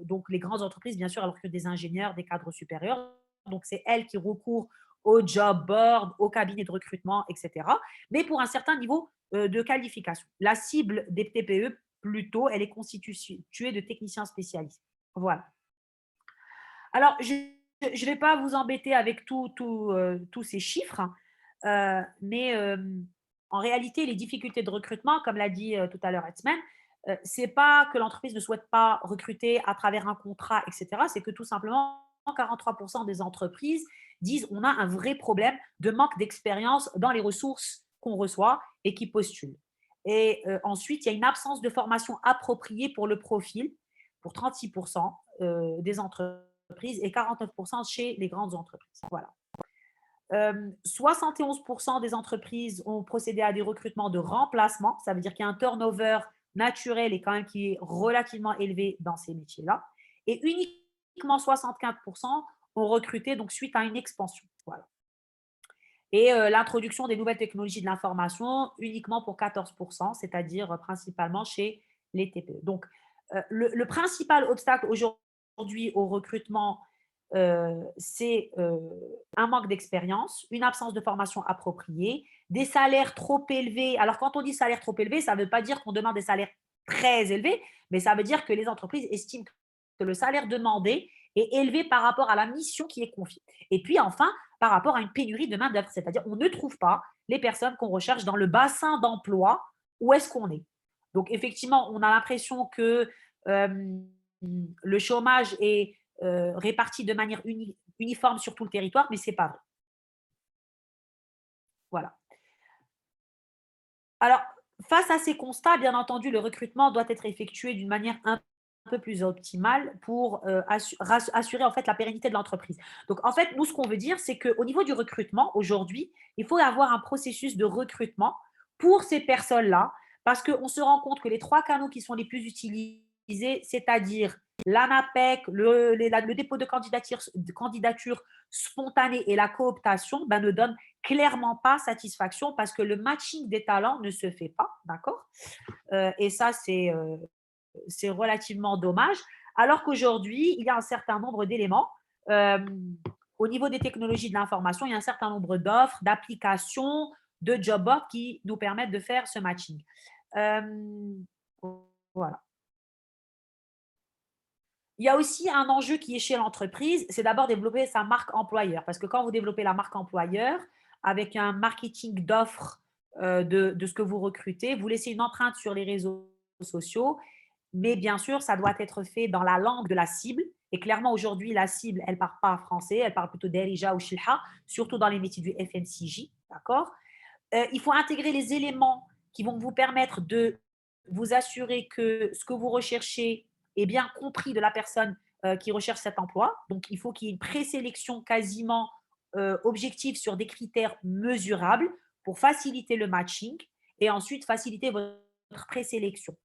donc les grandes entreprises, bien sûr, elles recrutent des ingénieurs, des cadres supérieurs. Donc, c'est elles qui recourent au job board, au cabinet de recrutement, etc. Mais pour un certain niveau de qualification. La cible des TPE, plutôt, elle est constituée de techniciens spécialisés. Voilà. Alors, je ne vais pas vous embêter avec tous ces chiffres, mais en réalité, les difficultés de recrutement, comme l'a dit tout à l'heure Etzmen, ce n'est pas que l'entreprise ne souhaite pas recruter à travers un contrat, etc. C'est que tout simplement, 43% des entreprises disent on a un vrai problème de manque d'expérience dans les ressources qu'on reçoit et qui postulent. Et ensuite, il y a une absence de formation appropriée pour le profil pour 36% des entreprises et 49% chez les grandes entreprises. Voilà. 71% des entreprises ont procédé à des recrutements de remplacement. Ça veut dire qu'il y a un turnover naturel et quand même qui est relativement élevé dans ces métiers-là. Et uniquement 64% ont recruté donc suite à une expansion. Voilà. Et l'introduction des nouvelles technologies de l'information uniquement pour 14%, c'est-à-dire principalement chez les TPE. Donc, le principal obstacle aujourd'hui au recrutement, c'est un manque d'expérience, une absence de formation appropriée, des salaires trop élevés. Alors, quand on dit salaire trop élevé, ça ne veut pas dire qu'on demande des salaires très élevés, mais ça veut dire que les entreprises estiment que le salaire demandé est élevé par rapport à la mission qui est confiée. Et puis, enfin, par rapport à une pénurie de main-d'œuvre, c'est-à-dire on ne trouve pas les personnes qu'on recherche dans le bassin d'emploi où est-ce qu'on est. Donc, effectivement, on a l'impression que le chômage est réparti de manière uniforme sur tout le territoire, mais ce n'est pas vrai. Voilà. Alors, face à ces constats, bien entendu, le recrutement doit être effectué d'une manière un peu plus optimale pour assurer en fait la pérennité de l'entreprise. Donc, en fait, nous, ce qu'on veut dire, c'est qu'au niveau du recrutement, aujourd'hui, il faut avoir un processus de recrutement pour ces personnes-là, parce qu'on se rend compte que les 3 canaux qui sont les plus utilisés, c'est-à-dire l'ANAPEC, le dépôt de candidature spontanée et la cooptation, ne donnent clairement pas satisfaction parce que le matching des talents ne se fait pas, d'accord? Et ça, c'est relativement dommage. Alors qu'aujourd'hui, il y a un certain nombre d'éléments. Au niveau des technologies de l'information, il y a un certain nombre d'offres, d'applications, de job boards qui nous permettent de faire ce matching. Voilà. Il y a aussi un enjeu qui est chez l'entreprise, c'est d'abord développer sa marque employeur. Parce que quand vous développez la marque employeur, avec un marketing d'offres de ce que vous recrutez, vous laissez une empreinte sur les réseaux sociaux, mais bien sûr, ça doit être fait dans la langue de la cible. Et clairement, aujourd'hui, la cible, elle ne parle pas français, elle parle plutôt d'Erija ou Shilha, surtout dans les métiers du FMCJ. D'accord? Il faut intégrer les éléments qui vont vous permettre de vous assurer que ce que vous recherchez est bien compris de la personne qui recherche cet emploi. Donc, il faut qu'il y ait une présélection quasiment objective sur des critères mesurables pour faciliter le matching et ensuite faciliter votre présélection.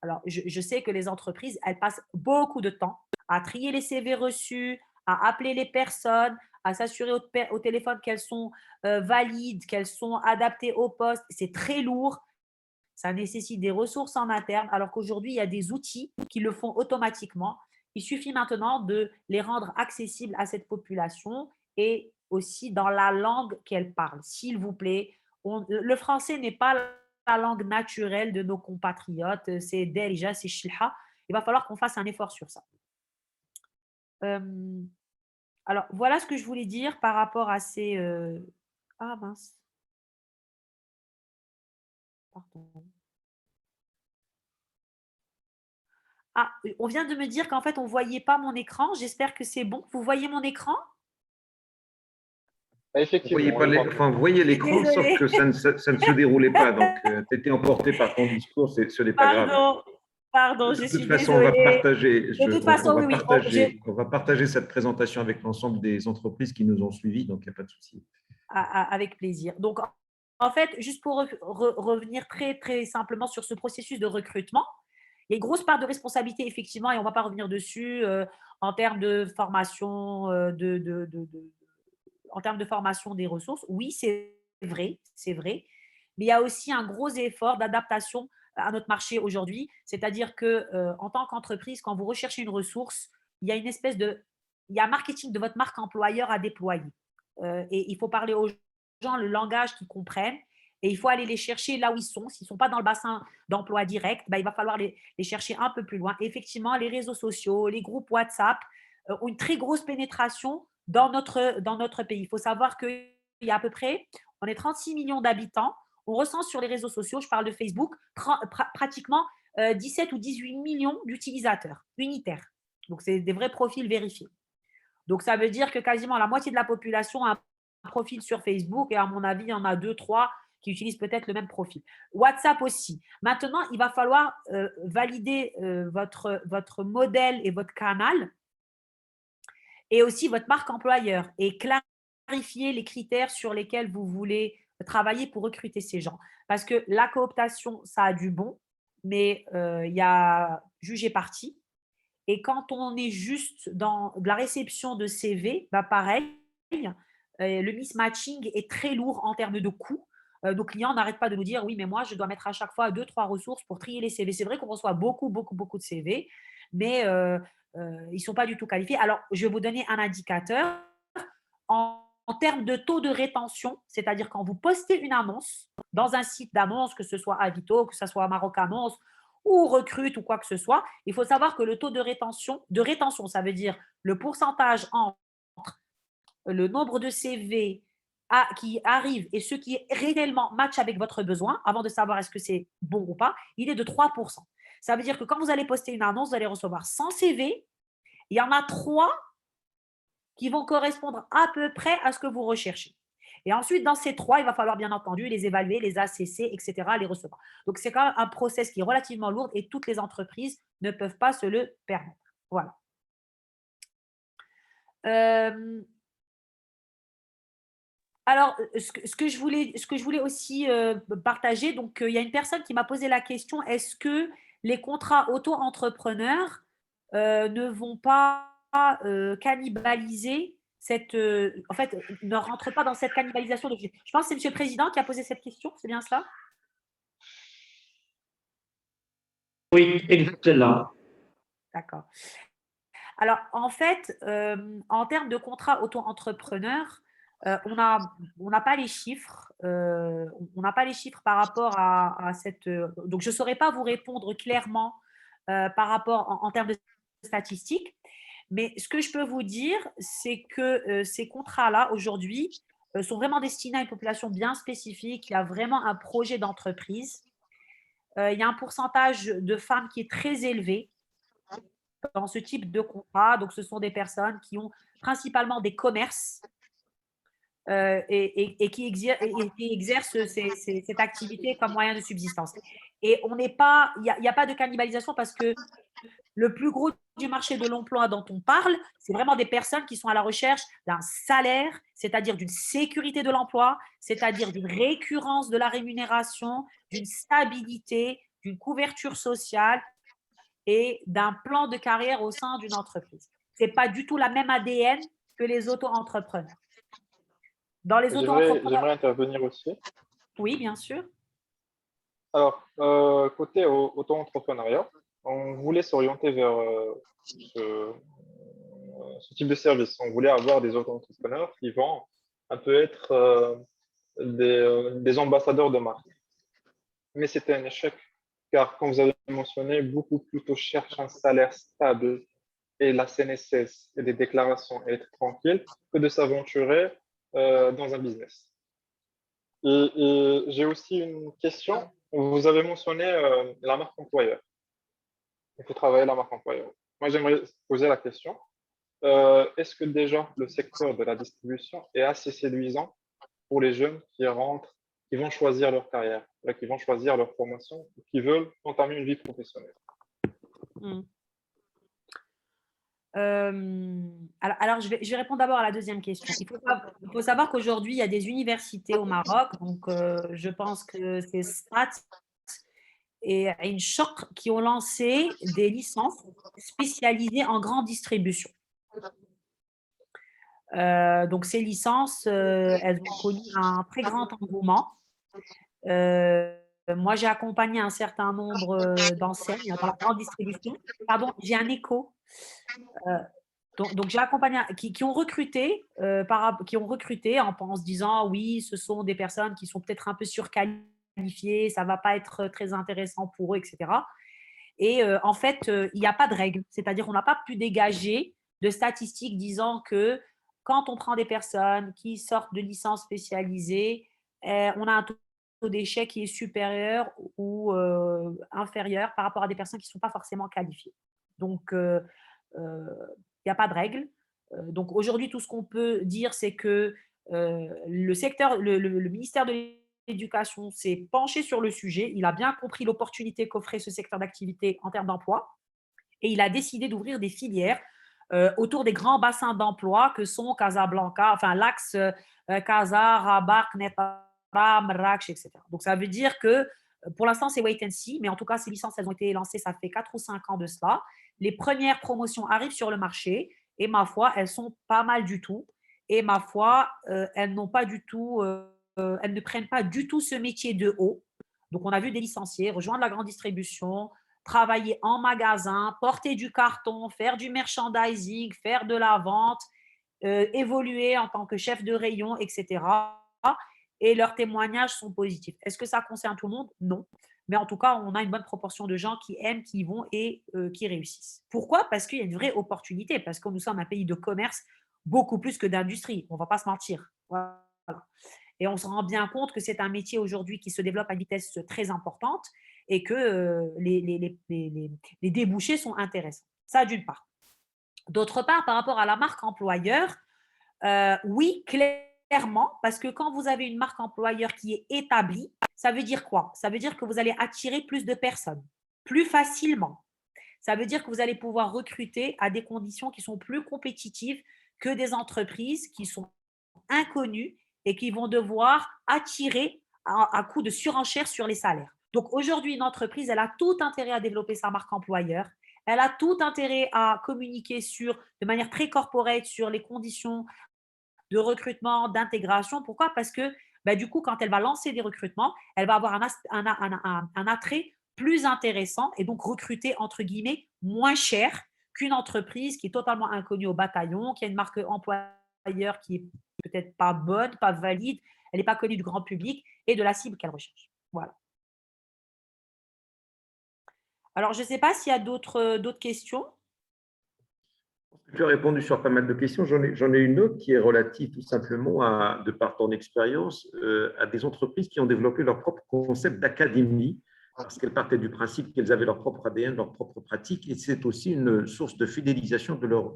Alors, je sais que les entreprises, elles passent beaucoup de temps à trier les CV reçus, à appeler les personnes, à s'assurer au téléphone qu'elles sont valides, qu'elles sont adaptées au poste. C'est très lourd. Ça nécessite des ressources en interne, alors qu'aujourd'hui, il y a des outils qui le font automatiquement. Il suffit maintenant de les rendre accessibles à cette population et aussi dans la langue qu'elle parle. S'il vous plaît, le français n'est pas la langue naturelle de nos compatriotes, c'est Derija, c'est Shilha. Il va falloir qu'on fasse un effort sur ça. Alors, voilà ce que je voulais dire par rapport à ces… Ah mince. Pardon. Ah, on vient de me dire qu'en fait, on ne voyait pas mon écran. J'espère que c'est bon. Vous voyez mon écran? Effectivement, Vous voyez l'écran, sauf que ça ne se déroulait pas. Donc, tu étais emporté par ton discours, ce n'est pas grave. Pardon, De je toute suis façon, on va désolée. partager, De toute façon, oui, oui. on va partager cette présentation avec l'ensemble des entreprises qui nous ont suivis, donc il n'y a pas de souci. Avec plaisir. Donc, en fait, juste pour revenir très, très simplement sur ce processus de recrutement, il y a une grosse part de responsabilité, effectivement, et on ne va pas revenir dessus en termes de formation, en termes de formation des ressources. Oui, c'est vrai, c'est vrai. Mais il y a aussi un gros effort d'adaptation à notre marché aujourd'hui. C'est-à-dire que en tant qu'entreprise, quand vous recherchez une ressource, il y a une espèce de… Il y a un marketing de votre marque employeur à déployer. Et il faut parler aux gens le langage qu'ils comprennent. Et il faut aller les chercher là où ils sont. S'ils ne sont pas dans le bassin d'emploi direct, il va falloir les chercher un peu plus loin. Et effectivement, les réseaux sociaux, les groupes WhatsApp ont une très grosse pénétration dans notre pays. Il faut savoir qu'il y a à peu près, on est 36 millions d'habitants. On recense sur les réseaux sociaux, je parle de Facebook, pratiquement 17 ou 18 millions d'utilisateurs unitaires. Donc, c'est des vrais profils vérifiés. Donc, ça veut dire que quasiment la moitié de la population a un profil sur Facebook et à mon avis, il y en a 2, 3 qui utilisent peut-être le même profil. WhatsApp aussi. Maintenant, il va falloir valider votre modèle et votre canal et aussi votre marque employeur et clarifier les critères sur lesquels vous voulez travailler pour recruter ces gens. Parce que la cooptation, ça a du bon, mais il y a jugé parti. Et quand on est juste dans la réception de CV, pareil, le mismatching est très lourd en termes de coûts. Nos clients n'arrêtent pas de nous dire oui, mais moi, je dois mettre à chaque fois 2-3 ressources pour trier les CV. C'est vrai qu'on reçoit beaucoup, beaucoup, beaucoup de CV, mais ils ne sont pas du tout qualifiés. Alors, je vais vous donner un indicateur. En termes de taux de rétention, c'est-à-dire quand vous postez une annonce dans un site d'annonce, que ce soit Avito, que ce soit Maroc Annonce ou Recrute ou quoi que ce soit, il faut savoir que le taux de rétention, ça veut dire le pourcentage entre le nombre de CV qui arrivent et ceux qui réellement matchent avec votre besoin, avant de savoir est-ce que c'est bon ou pas, il est de 3%. Ça veut dire que quand vous allez poster une annonce, vous allez recevoir 100 CV, il y en a 3 qui vont correspondre à peu près à ce que vous recherchez. Et ensuite, dans ces 3, il va falloir bien entendu les évaluer, les ACC, etc., les recevoir. Donc, c'est quand même un process qui est relativement lourd et toutes les entreprises ne peuvent pas se le permettre. Voilà. Alors, ce que je voulais aussi partager, donc il y a une personne qui m'a posé la question, est-ce que les contrats auto-entrepreneurs ne vont pas cannibaliser en fait, ne rentrent pas dans cette cannibalisation. Je pense que c'est Monsieur le Président qui a posé cette question, c'est bien cela? Oui, exactement. D'accord. Alors, en fait, en termes de contrat auto-entrepreneur, on n'a pas les chiffres. On n'a pas les chiffres par rapport à cette… donc, je ne saurais pas vous répondre clairement par rapport en termes de statistiques. Mais ce que je peux vous dire, c'est que ces contrats-là, aujourd'hui, sont vraiment destinés à une population bien spécifique. Il y a vraiment un projet d'entreprise. Il y a un pourcentage de femmes qui est très élevé dans ce type de contrat. Donc, ce sont des personnes qui ont principalement des commerces et qui exercent cette activité comme moyen de subsistance. Et il n'y a pas de cannibalisation parce que le plus gros du marché de l'emploi dont on parle, c'est vraiment des personnes qui sont à la recherche d'un salaire, c'est-à-dire d'une sécurité de l'emploi, c'est-à-dire d'une récurrence de la rémunération, d'une stabilité, d'une couverture sociale et d'un plan de carrière au sein d'une entreprise. Ce n'est pas du tout la même ADN que les auto-entrepreneurs. Dans les auto-entrepreneurs… J'aimerais intervenir aussi. Oui, bien sûr. Alors, côté auto-entrepreneuriat, on voulait s'orienter vers ce type de service. On voulait avoir des auto-entrepreneurs qui vont un peu être des ambassadeurs de marque. Mais c'était un échec, car comme vous avez mentionné, beaucoup plutôt cherchent un salaire stable et la CNSS et des déclarations et être tranquille que de s'aventurer dans un business. Et j'ai aussi une question. Vous avez mentionné la marque employeur. Il faut travailler la marque employeur. Moi, j'aimerais poser la question. Est-ce que déjà le secteur de la distribution est assez séduisant pour les jeunes qui rentrent, qui vont choisir leur carrière, qui vont choisir leur formation, qui veulent entamer une vie professionnelle? Alors, je vais répondre d'abord à la deuxième question. Il faut savoir qu'aujourd'hui, il y a des universités au Maroc. Donc, je pense que c'est STAT et InShok qui ont lancé des licences spécialisées en grande distribution. Donc, ces licences, elles ont connu un très grand engouement. Moi, j'ai accompagné un certain nombre d'enseignes dans la grande distribution. Pardon, j'ai un écho. Donc j'ai accompagné qui ont recruté, qui ont recruté en se disant oui, ce sont des personnes qui sont peut-être un peu surqualifiées, ça ne va pas être très intéressant pour eux, etc. Et en fait, il n'y a pas de règle. C'est-à-dire, on n'a pas pu dégager de statistiques disant que quand on prend des personnes qui sortent de licences spécialisées, on a un taux d'échec qui est supérieur ou inférieur par rapport à des personnes qui ne sont pas forcément qualifiées. Donc, il n'y a pas de règle. Donc, aujourd'hui, tout ce qu'on peut dire, c'est que le ministère de l'Éducation s'est penché sur le sujet. Il a bien compris l'opportunité qu'offrait ce secteur d'activité en termes d'emploi et il a décidé d'ouvrir des filières autour des grands bassins d'emploi que sont Casablanca, enfin l'axe Casa, Rabat, Kneta, Marrakech, etc. Donc, ça veut dire que pour l'instant, c'est wait and see, mais en tout cas, ces licences, elles ont été lancées, ça fait 4 ou 5 ans de cela. Les premières promotions arrivent sur le marché et ma foi, elles sont pas mal du tout. Et ma foi, elles n'ont pas du tout, elles ne prennent pas du tout ce métier de haut. Donc, on a vu des licenciés rejoindre la grande distribution, travailler en magasin, porter du carton, faire du merchandising, faire de la vente, évoluer en tant que chef de rayon, etc. Et leurs témoignages sont positifs. Est-ce que ça concerne tout le monde? Non. Mais en tout cas, on a une bonne proportion de gens qui aiment, qui y vont et qui réussissent. Pourquoi? Parce qu'il y a une vraie opportunité, parce que nous sommes un pays de commerce beaucoup plus que d'industrie. On ne va pas se mentir. Voilà. Et on se rend bien compte que c'est un métier aujourd'hui qui se développe à une vitesse très importante et que les débouchés sont intéressants. Ça, d'une part. D'autre part, par rapport à la marque employeur, oui, clairement, parce que quand vous avez une marque employeur qui est établie, ça veut dire quoi? Ça veut dire que vous allez attirer plus de personnes, plus facilement. Ça veut dire que vous allez pouvoir recruter à des conditions qui sont plus compétitives que des entreprises qui sont inconnues et qui vont devoir attirer à coup de surenchère sur les salaires. Donc aujourd'hui, une entreprise, elle a tout intérêt à développer sa marque employeur. Elle a tout intérêt à communiquer de manière très corporate sur les conditions de recrutement, d'intégration. Pourquoi? Parce que du coup, quand elle va lancer des recrutements, elle va avoir un attrait plus intéressant et donc recruter, entre guillemets, moins cher qu'une entreprise qui est totalement inconnue au bataillon, qui a une marque employeur qui est peut-être pas bonne, pas valide, elle n'est pas connue du grand public et de la cible qu'elle recherche. Voilà. Alors, je ne sais pas s'il y a d'autres questions. Tu as répondu sur pas mal de questions. J'en ai une autre qui est relative tout simplement, de par ton expérience, à des entreprises qui ont développé leur propre concept d'académie, parce qu'elles partaient du principe qu'elles avaient leur propre ADN, leur propre pratique, et c'est aussi une source de fidélisation de leur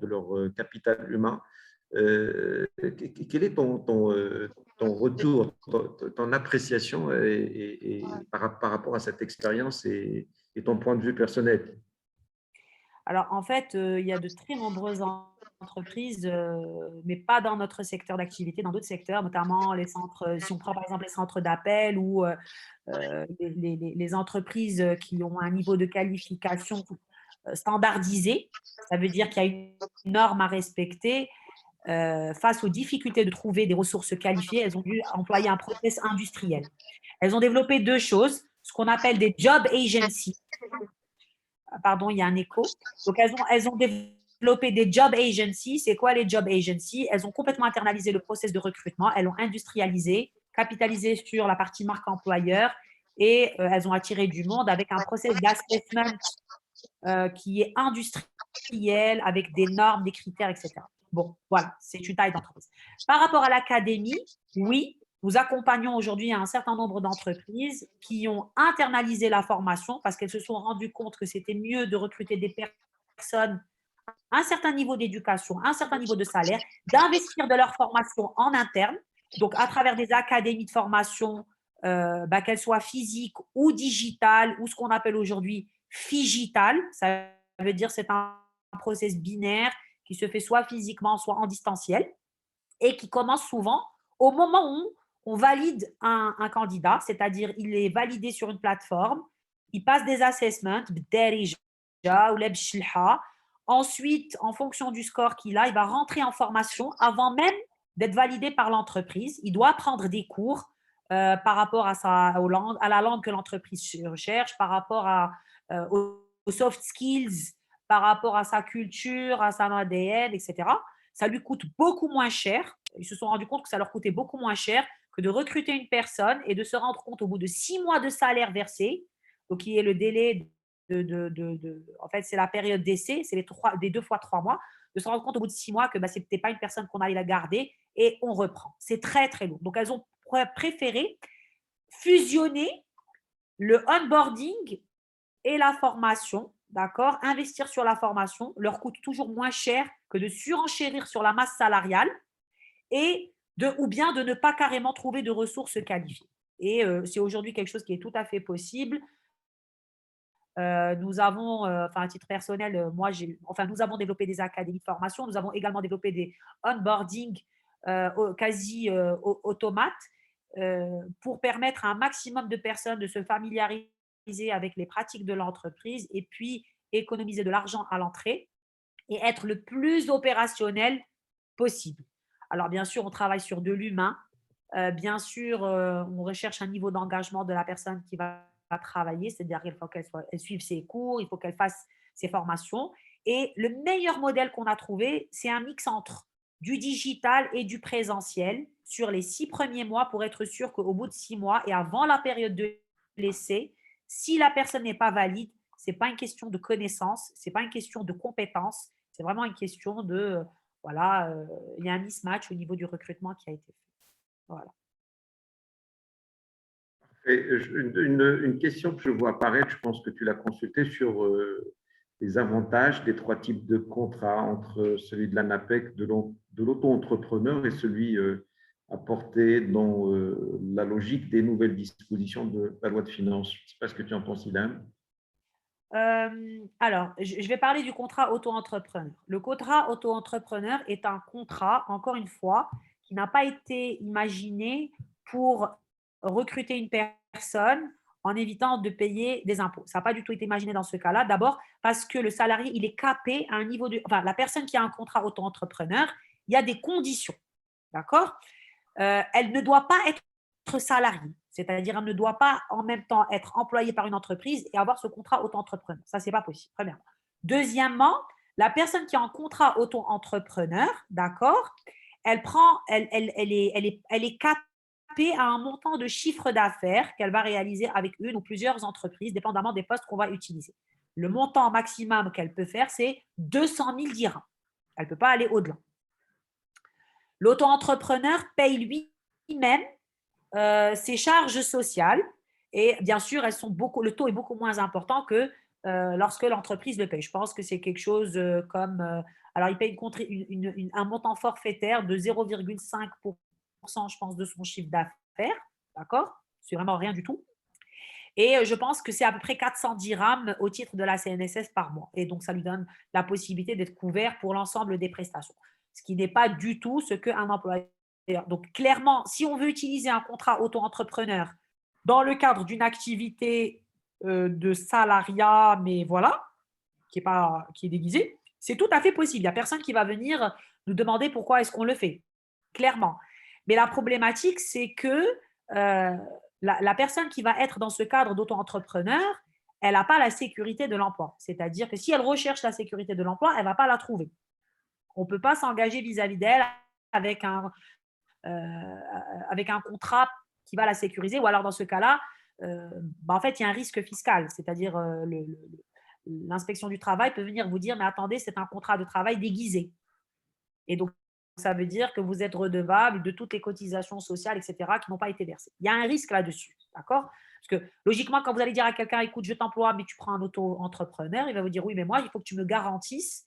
capital humain. Quel est ton retour, ton appréciation par rapport à cette expérience et ton point de vue personnel? Alors, en fait, il y a de très nombreuses entreprises, mais pas dans notre secteur d'activité, dans d'autres secteurs, notamment les centres, si on prend par exemple les centres d'appel ou les entreprises qui ont un niveau de qualification standardisé. Ça veut dire qu'il y a une norme à respecter. Face aux difficultés de trouver des ressources qualifiées, elles ont dû employer un process industriel. Elles ont développé deux choses, ce qu'on appelle des job agencies. Pardon, il y a un écho. Donc, elles ont développé des job agencies. C'est quoi les job agencies? Elles ont complètement internalisé le process de recrutement. Elles l'ont industrialisé, capitalisé sur la partie marque employeur et elles ont attiré du monde avec un process d'assessment qui est industriel, avec des normes, des critères, etc. Bon, voilà, c'est une taille d'entreprise. Par rapport à l'académie, oui, nous accompagnons aujourd'hui un certain nombre d'entreprises qui ont internalisé la formation parce qu'elles se sont rendues compte que c'était mieux de recruter des personnes à un certain niveau d'éducation, un certain niveau de salaire, d'investir de leur formation en interne, donc à travers des académies de formation, qu'elles soient physiques ou digitales, ou ce qu'on appelle aujourd'hui figital. Ça veut dire c'est un process binaire qui se fait soit physiquement, soit en distanciel et qui commence souvent au moment où on valide un candidat, c'est-à-dire il est validé sur une plateforme, il passe des assessments, ensuite, en fonction du score qu'il a, il va rentrer en formation avant même d'être validé par l'entreprise. Il doit prendre des cours par rapport à la langue que l'entreprise recherche, par rapport aux soft skills, par rapport à sa culture, à sa ADN, etc. Ça lui coûte beaucoup moins cher. Ils se sont rendus compte que ça leur coûtait beaucoup moins cher que de recruter une personne et de se rendre compte au bout de 6 mois de salaire versé, donc qui est le délai en fait, c'est la période d'essai, c'est des 2 fois 3 mois, de se rendre compte au bout de 6 mois que ce n'était pas une personne qu'on allait la garder et on reprend. C'est très, très lourd. Donc, elles ont préféré fusionner le onboarding et la formation, d'accord? Investir sur la formation leur coûte toujours moins cher que de surenchérir sur la masse salariale ou bien de ne pas carrément trouver de ressources qualifiées. Et c'est aujourd'hui quelque chose qui est tout à fait possible. Nous avons, à titre personnel, nous avons développé des académies de formation. Nous avons également développé des onboarding quasi automates pour permettre à un maximum de personnes de se familiariser avec les pratiques de l'entreprise et puis économiser de l'argent à l'entrée et être le plus opérationnel possible. Alors, bien sûr, on travaille sur de l'humain. Bien sûr, on recherche un niveau d'engagement de la personne qui va travailler, c'est-à-dire qu'il faut qu'elle suive ses cours, il faut qu'elle fasse ses formations. Et le meilleur modèle qu'on a trouvé, c'est un mix entre du digital et du présentiel sur les 6 premiers mois pour être sûr qu'au bout de 6 mois et avant la période de l'essai, si la personne n'est pas valide, ce n'est pas une question de connaissance, ce n'est pas une question de compétence, c'est vraiment une question de, il y a un mismatch au niveau du recrutement qui a été fait. Voilà. Une question que je vois apparaître, je pense que tu l'as consultée, sur les avantages des 3 types de contrats entre celui de l'ANAPEC, de l'auto-entrepreneur et celui apporté dans la logique des nouvelles dispositions de la loi de finances. Je ne sais pas ce que tu en penses, Ilan. Alors, je vais parler du contrat auto-entrepreneur. Le contrat auto-entrepreneur est un contrat, encore une fois, qui n'a pas été imaginé pour recruter une personne en évitant de payer des impôts. Ça n'a pas du tout été imaginé dans ce cas-là. D'abord, parce que le salarié, il est capé à un niveau de… Enfin, la personne qui a un contrat auto-entrepreneur, il y a des conditions. D'accord? Elle ne doit pas être salariée. C'est-à-dire, elle ne doit pas en même temps être employée par une entreprise et avoir ce contrat auto-entrepreneur. Ça, ce n'est pas possible, premièrement. Deuxièmement, la personne qui est en contrat auto-entrepreneur, d'accord, elle est capée à un montant de chiffre d'affaires qu'elle va réaliser avec une ou plusieurs entreprises, dépendamment des postes qu'on va utiliser. Le montant maximum qu'elle peut faire, c'est 200 000 dirhams. Elle ne peut pas aller au-delà. L'auto-entrepreneur paye lui-même ses charges sociales et bien sûr, le taux est beaucoup moins important que lorsque l'entreprise le paye. Je pense que c'est quelque chose comme… alors, il paye un montant forfaitaire de 0,5%, je pense, de son chiffre d'affaires. D'accord? C'est vraiment rien du tout. Et je pense que c'est à peu près 400 dirhams au titre de la CNSS par mois. Et donc, ça lui donne la possibilité d'être couvert pour l'ensemble des prestations. Ce qui n'est pas du tout ce qu'un employeur… Donc, clairement, si on veut utiliser un contrat auto-entrepreneur dans le cadre d'une activité de salariat, mais voilà, qui est déguisée, c'est tout à fait possible. Il n'y a personne qui va venir nous demander pourquoi est-ce qu'on le fait, clairement. Mais la problématique, c'est que la personne qui va être dans ce cadre d'auto-entrepreneur, elle n'a pas la sécurité de l'emploi. C'est-à-dire que si elle recherche la sécurité de l'emploi, elle ne va pas la trouver. On ne peut pas s'engager vis-à-vis d'elle avec un contrat qui va la sécuriser, ou alors dans ce cas-là, en fait, il y a un risque fiscal, c'est-à-dire l'inspection du travail peut venir vous dire, mais attendez, c'est un contrat de travail déguisé. Et donc, ça veut dire que vous êtes redevable de toutes les cotisations sociales, etc., qui n'ont pas été versées. Il y a un risque là-dessus, d'accord? Parce que logiquement, quand vous allez dire à quelqu'un, écoute, je t'emploie, mais tu prends un auto-entrepreneur, il va vous dire, oui, mais moi, il faut que tu me garantisses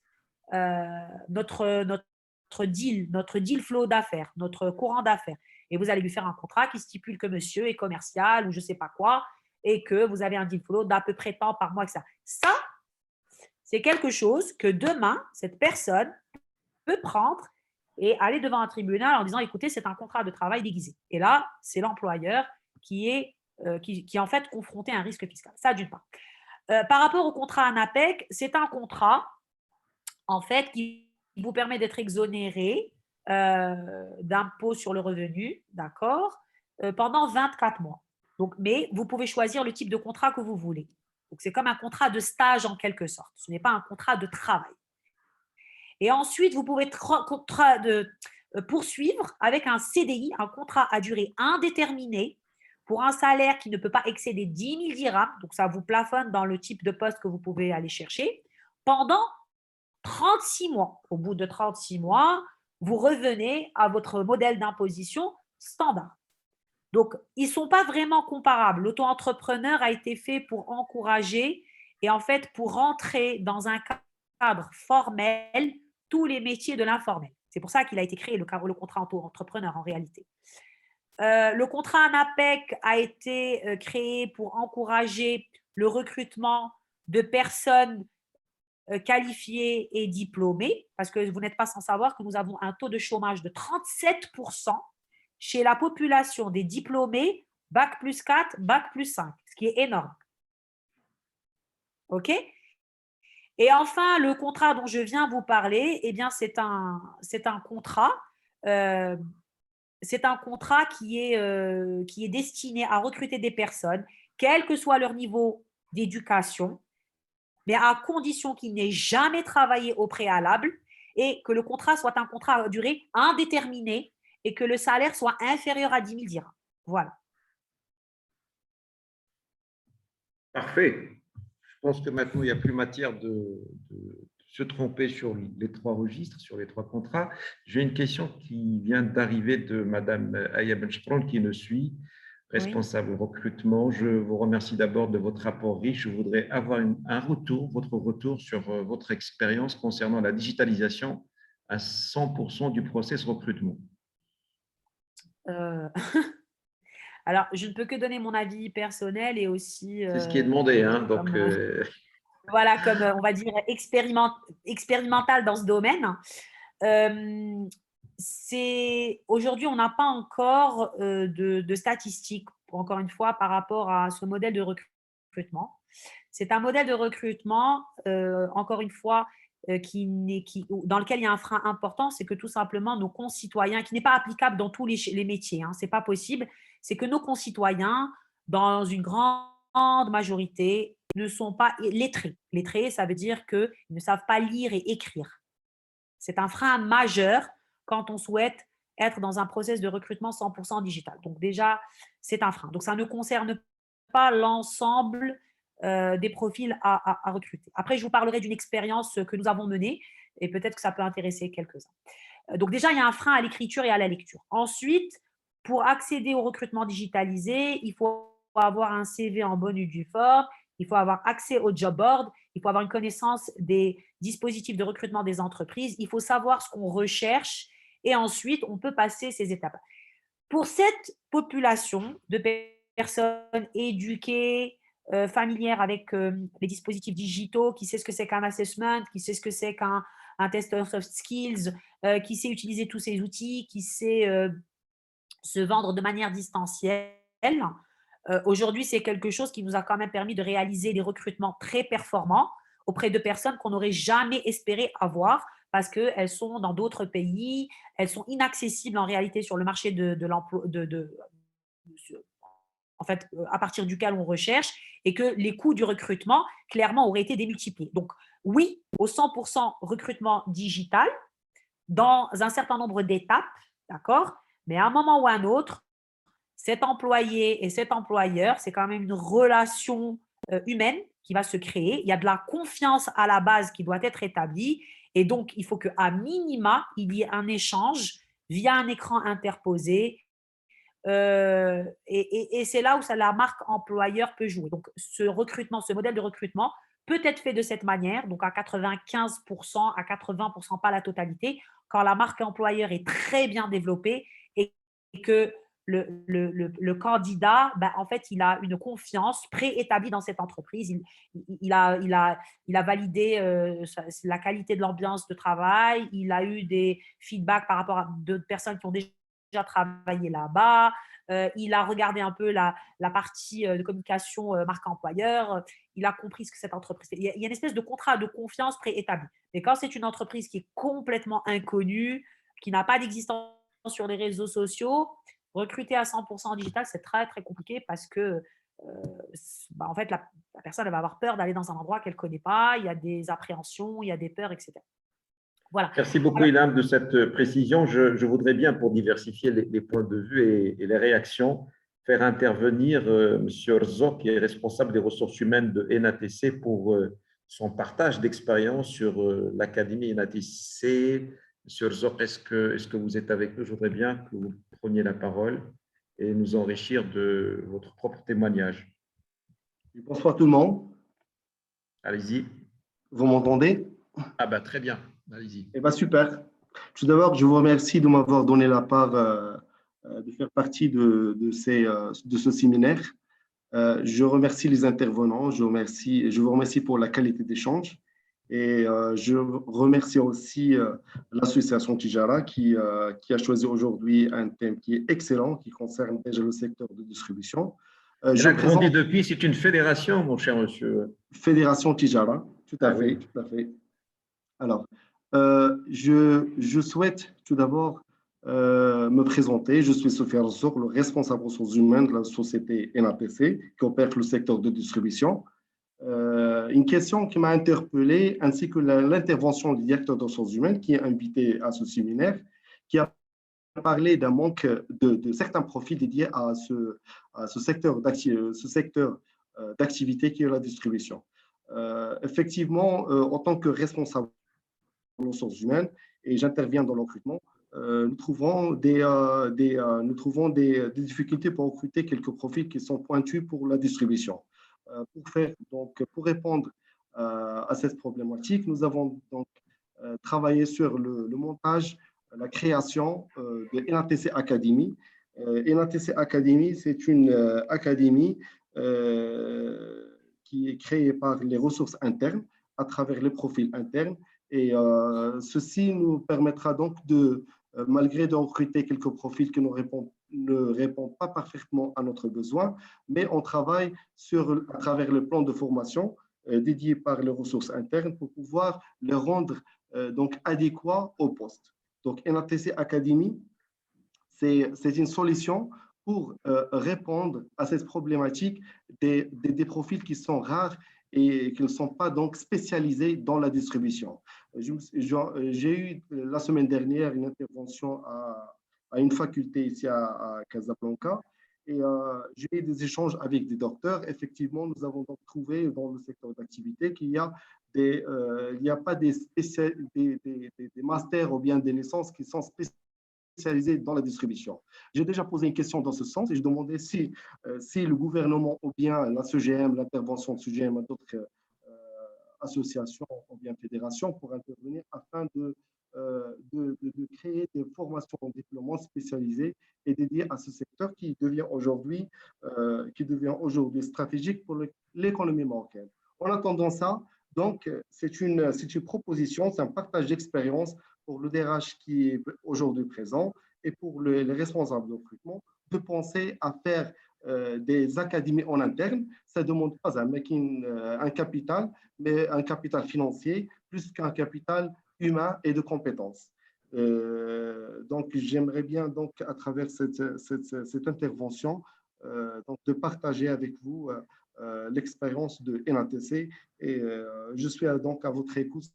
notre deal flow d'affaires, notre courant d'affaires. Et vous allez lui faire un contrat qui stipule que monsieur est commercial ou je ne sais pas quoi, et que vous avez un deal flow d'à peu près tant par mois, etc. Ça, c'est quelque chose que demain, cette personne peut prendre et aller devant un tribunal en disant, écoutez, c'est un contrat de travail déguisé. Et là, c'est l'employeur qui est en fait confronté à un risque fiscal. Ça, d'une part. Par rapport au contrat ANAPEC, c'est un contrat, en fait, qui vous permet d'être exonéré d'impôt sur le revenu, d'accord, pendant 24 mois. Donc, mais vous pouvez choisir le type de contrat que vous voulez. Donc, c'est comme un contrat de stage en quelque sorte. Ce n'est pas un contrat de travail. Et ensuite, vous pouvez poursuivre avec un CDI, un contrat à durée indéterminée, pour un salaire qui ne peut pas excéder 10 000 dirhams. Donc, ça vous plafonne dans le type de poste que vous pouvez aller chercher pendant 36 mois. Au bout de 36 mois, vous revenez à votre modèle d'imposition standard. Donc, ils ne sont pas vraiment comparables. L'auto-entrepreneur a été fait pour encourager et en fait pour rentrer dans un cadre formel tous les métiers de l'informel. C'est pour ça qu'il a été créé, le contrat auto-entrepreneur en réalité. Le contrat ANAPEC a été créé pour encourager le recrutement de personnes qualifiées et diplômées, parce que vous n'êtes pas sans savoir que nous avons un taux de chômage de 37% chez la population des diplômés Bac plus 4, Bac plus 5, ce qui est énorme. OK? Et enfin, le contrat dont je viens vous parler, eh bien, c'est un contrat qui est destiné à recruter des personnes, quel que soit leur niveau d'éducation, mais à condition qu'ils n'aient jamais travaillé au préalable et que le contrat soit un contrat à durée indéterminée et que le salaire soit inférieur à 10 000 dirhams. Voilà. Parfait. Je pense que maintenant, il n'y a plus matière de se tromper sur les trois registres, sur les trois contrats. J'ai une question qui vient d'arriver de Madame Aya Benchpron qui me suit, responsable recrutement. Je vous remercie d'abord de votre rapport riche. Je voudrais avoir votre retour sur votre expérience concernant la digitalisation à 100% du process recrutement. Alors, je ne peux que donner mon avis personnel et aussi… C'est ce qui est demandé. Hein, donc, voilà, comme on va dire expérimental dans ce domaine. Aujourd'hui, on n'a pas encore de statistiques, encore une fois, par rapport à ce modèle de recrutement. C'est un modèle de recrutement, encore une fois, dans lequel il y a un frein important, c'est que tout simplement nos concitoyens, qui n'est pas applicable dans tous les métiers, hein, ce n'est pas possible, c'est que nos concitoyens, dans une grande majorité, ne sont pas lettrés. Lettrés, ça veut dire qu'ils ne savent pas lire et écrire. C'est un frein majeur quand on souhaite être dans un process de recrutement 100% digital. Donc déjà, c'est un frein. Donc ça ne concerne pas l'ensemble des profils à recruter. Après, je vous parlerai d'une expérience que nous avons menée et peut-être que ça peut intéresser quelques-uns. Donc déjà, il y a un frein à l'écriture et à la lecture. Ensuite, pour accéder au recrutement digitalisé, il faut avoir un CV en bonne et due forme, il faut avoir accès au job board, il faut avoir une connaissance des dispositifs de recrutement des entreprises, il faut savoir ce qu'on recherche et ensuite, on peut passer ces étapes. Pour cette population de personnes éduquées, familières avec les dispositifs digitaux, qui sait ce que c'est qu'un assessment, qui sait ce que c'est qu'un test of soft skills, qui sait utiliser tous ces outils, qui sait se vendre de manière distancielle. Aujourd'hui, c'est quelque chose qui nous a quand même permis de réaliser des recrutements très performants auprès de personnes qu'on n'aurait jamais espéré avoir parce qu'elles sont dans d'autres pays, elles sont inaccessibles en réalité sur le marché de l'emploi, en fait, à partir duquel on recherche et que les coûts du recrutement, clairement, auraient été démultipliés. Donc, oui, au 100% recrutement digital, dans un certain nombre d'étapes, d'accord? Mais à un moment ou à un autre, cet employé et cet employeur, c'est quand même une relation humaine qui va se créer. Il y a de la confiance à la base qui doit être établie. Et donc, il faut qu'à minima, il y ait un échange via un écran interposé. Et c'est là où la marque employeur peut jouer. Donc, ce recrutement, ce modèle de recrutement peut être fait de cette manière, donc à 95%, à 80%, pas la totalité, quand la marque employeur est très bien développée et que le candidat, ben, en fait, il a une confiance préétablie dans cette entreprise. Il a validé la qualité de l'ambiance de travail. Il a eu des feedbacks par rapport à d'autres personnes qui ont déjà travaillé là-bas. Il a regardé un peu la partie de communication marque employeur. Il a compris ce que cette entreprise fait. Il y a une espèce de contrat de confiance préétabli. Mais quand c'est une entreprise qui est complètement inconnue, qui n'a pas d'existence sur les réseaux sociaux, recruter à 100% en digital, c'est très, très compliqué parce que en fait, la personne elle va avoir peur d'aller dans un endroit qu'elle ne connaît pas. Il y a des appréhensions, il y a des peurs, etc. Voilà. Merci beaucoup, Ilham, de cette précision. Je voudrais bien, pour diversifier les points de vue et les réactions, faire intervenir M. Rzok, qui est responsable des ressources humaines de NATC, pour son partage d'expérience sur l'Académie NATC. M. Rzok, est-ce que vous êtes avec nous? Je voudrais bien que vous preniez la parole et nous enrichir de votre propre témoignage. Bonsoir tout le monde. Allez-y. Vous m'entendez? Ah bah très bien, allez-y. Eh bien, super. Tout d'abord, je vous remercie de m'avoir donné la part de faire partie de ce séminaire. Je remercie les intervenants, je vous remercie pour la qualité d'échange et je remercie aussi l'association Tijara qui a choisi aujourd'hui un thème qui est excellent, qui concerne déjà le secteur de distribution. Elle a grandi depuis, c'est une fédération, mon cher monsieur. Fédération Tijara, tout à fait, oui. tout à fait. Alors, je souhaite tout d'abord me présenter. Je suis Sofiane Rzok, le responsable ressources humaines de la société NATC, qui opère le secteur de distribution. Une question qui m'a interpellé, ainsi que l'intervention du directeur des ressources humaines, qui est invité à ce séminaire, qui a parlé d'un manque de certains profils dédiés à ce secteur d'activité qui est la distribution. Effectivement, en tant que responsable ressources humaines et j'interviens dans le recrutement, nous trouvons des difficultés pour recruter quelques profils qui sont pointus pour la distribution. Pour répondre à cette problématique, nous avons donc travaillé sur le montage, la création de NATC Academy. NATC Academy, c'est une académie qui est créée par les ressources internes à travers les profils internes. Et ceci nous permettra donc malgré de recruter quelques profils qui ne répondent pas parfaitement à notre besoin, mais on travaille à travers le plan de formation dédié par les ressources internes pour pouvoir les rendre donc adéquats au poste. Donc NATC Academy, c'est une solution pour répondre à cette problématique des profils qui sont rares et qui ne sont pas donc spécialisés dans la distribution. J'ai eu la semaine dernière une intervention à une faculté ici à Casablanca et j'ai eu des échanges avec des docteurs. Effectivement, nous avons donc trouvé dans le secteur d'activité qu'il y a il n'y a pas des masters ou bien des licences qui sont spécialisés dans la distribution. J'ai déjà posé une question dans ce sens et je demandais si le gouvernement ou bien la CGM, l'intervention de CGM et d'autres associations ou bien fédérations pour intervenir afin de créer des formations en diplôme spécialisées et dédiées à ce secteur qui devient aujourd'hui stratégique pour l'économie marocaine. En attendant ça, donc, c'est une proposition, c'est un partage d'expérience pour le DRH qui est aujourd'hui présent et pour les responsables de recrutement de penser à faire des académies en interne. Ça ne demande pas un capital, mais un capital financier plus qu'un capital humain et de compétences. Donc, j'aimerais bien, donc, à travers cette intervention, donc de partager avec vous l'expérience de NATC. Et je suis donc à votre écoute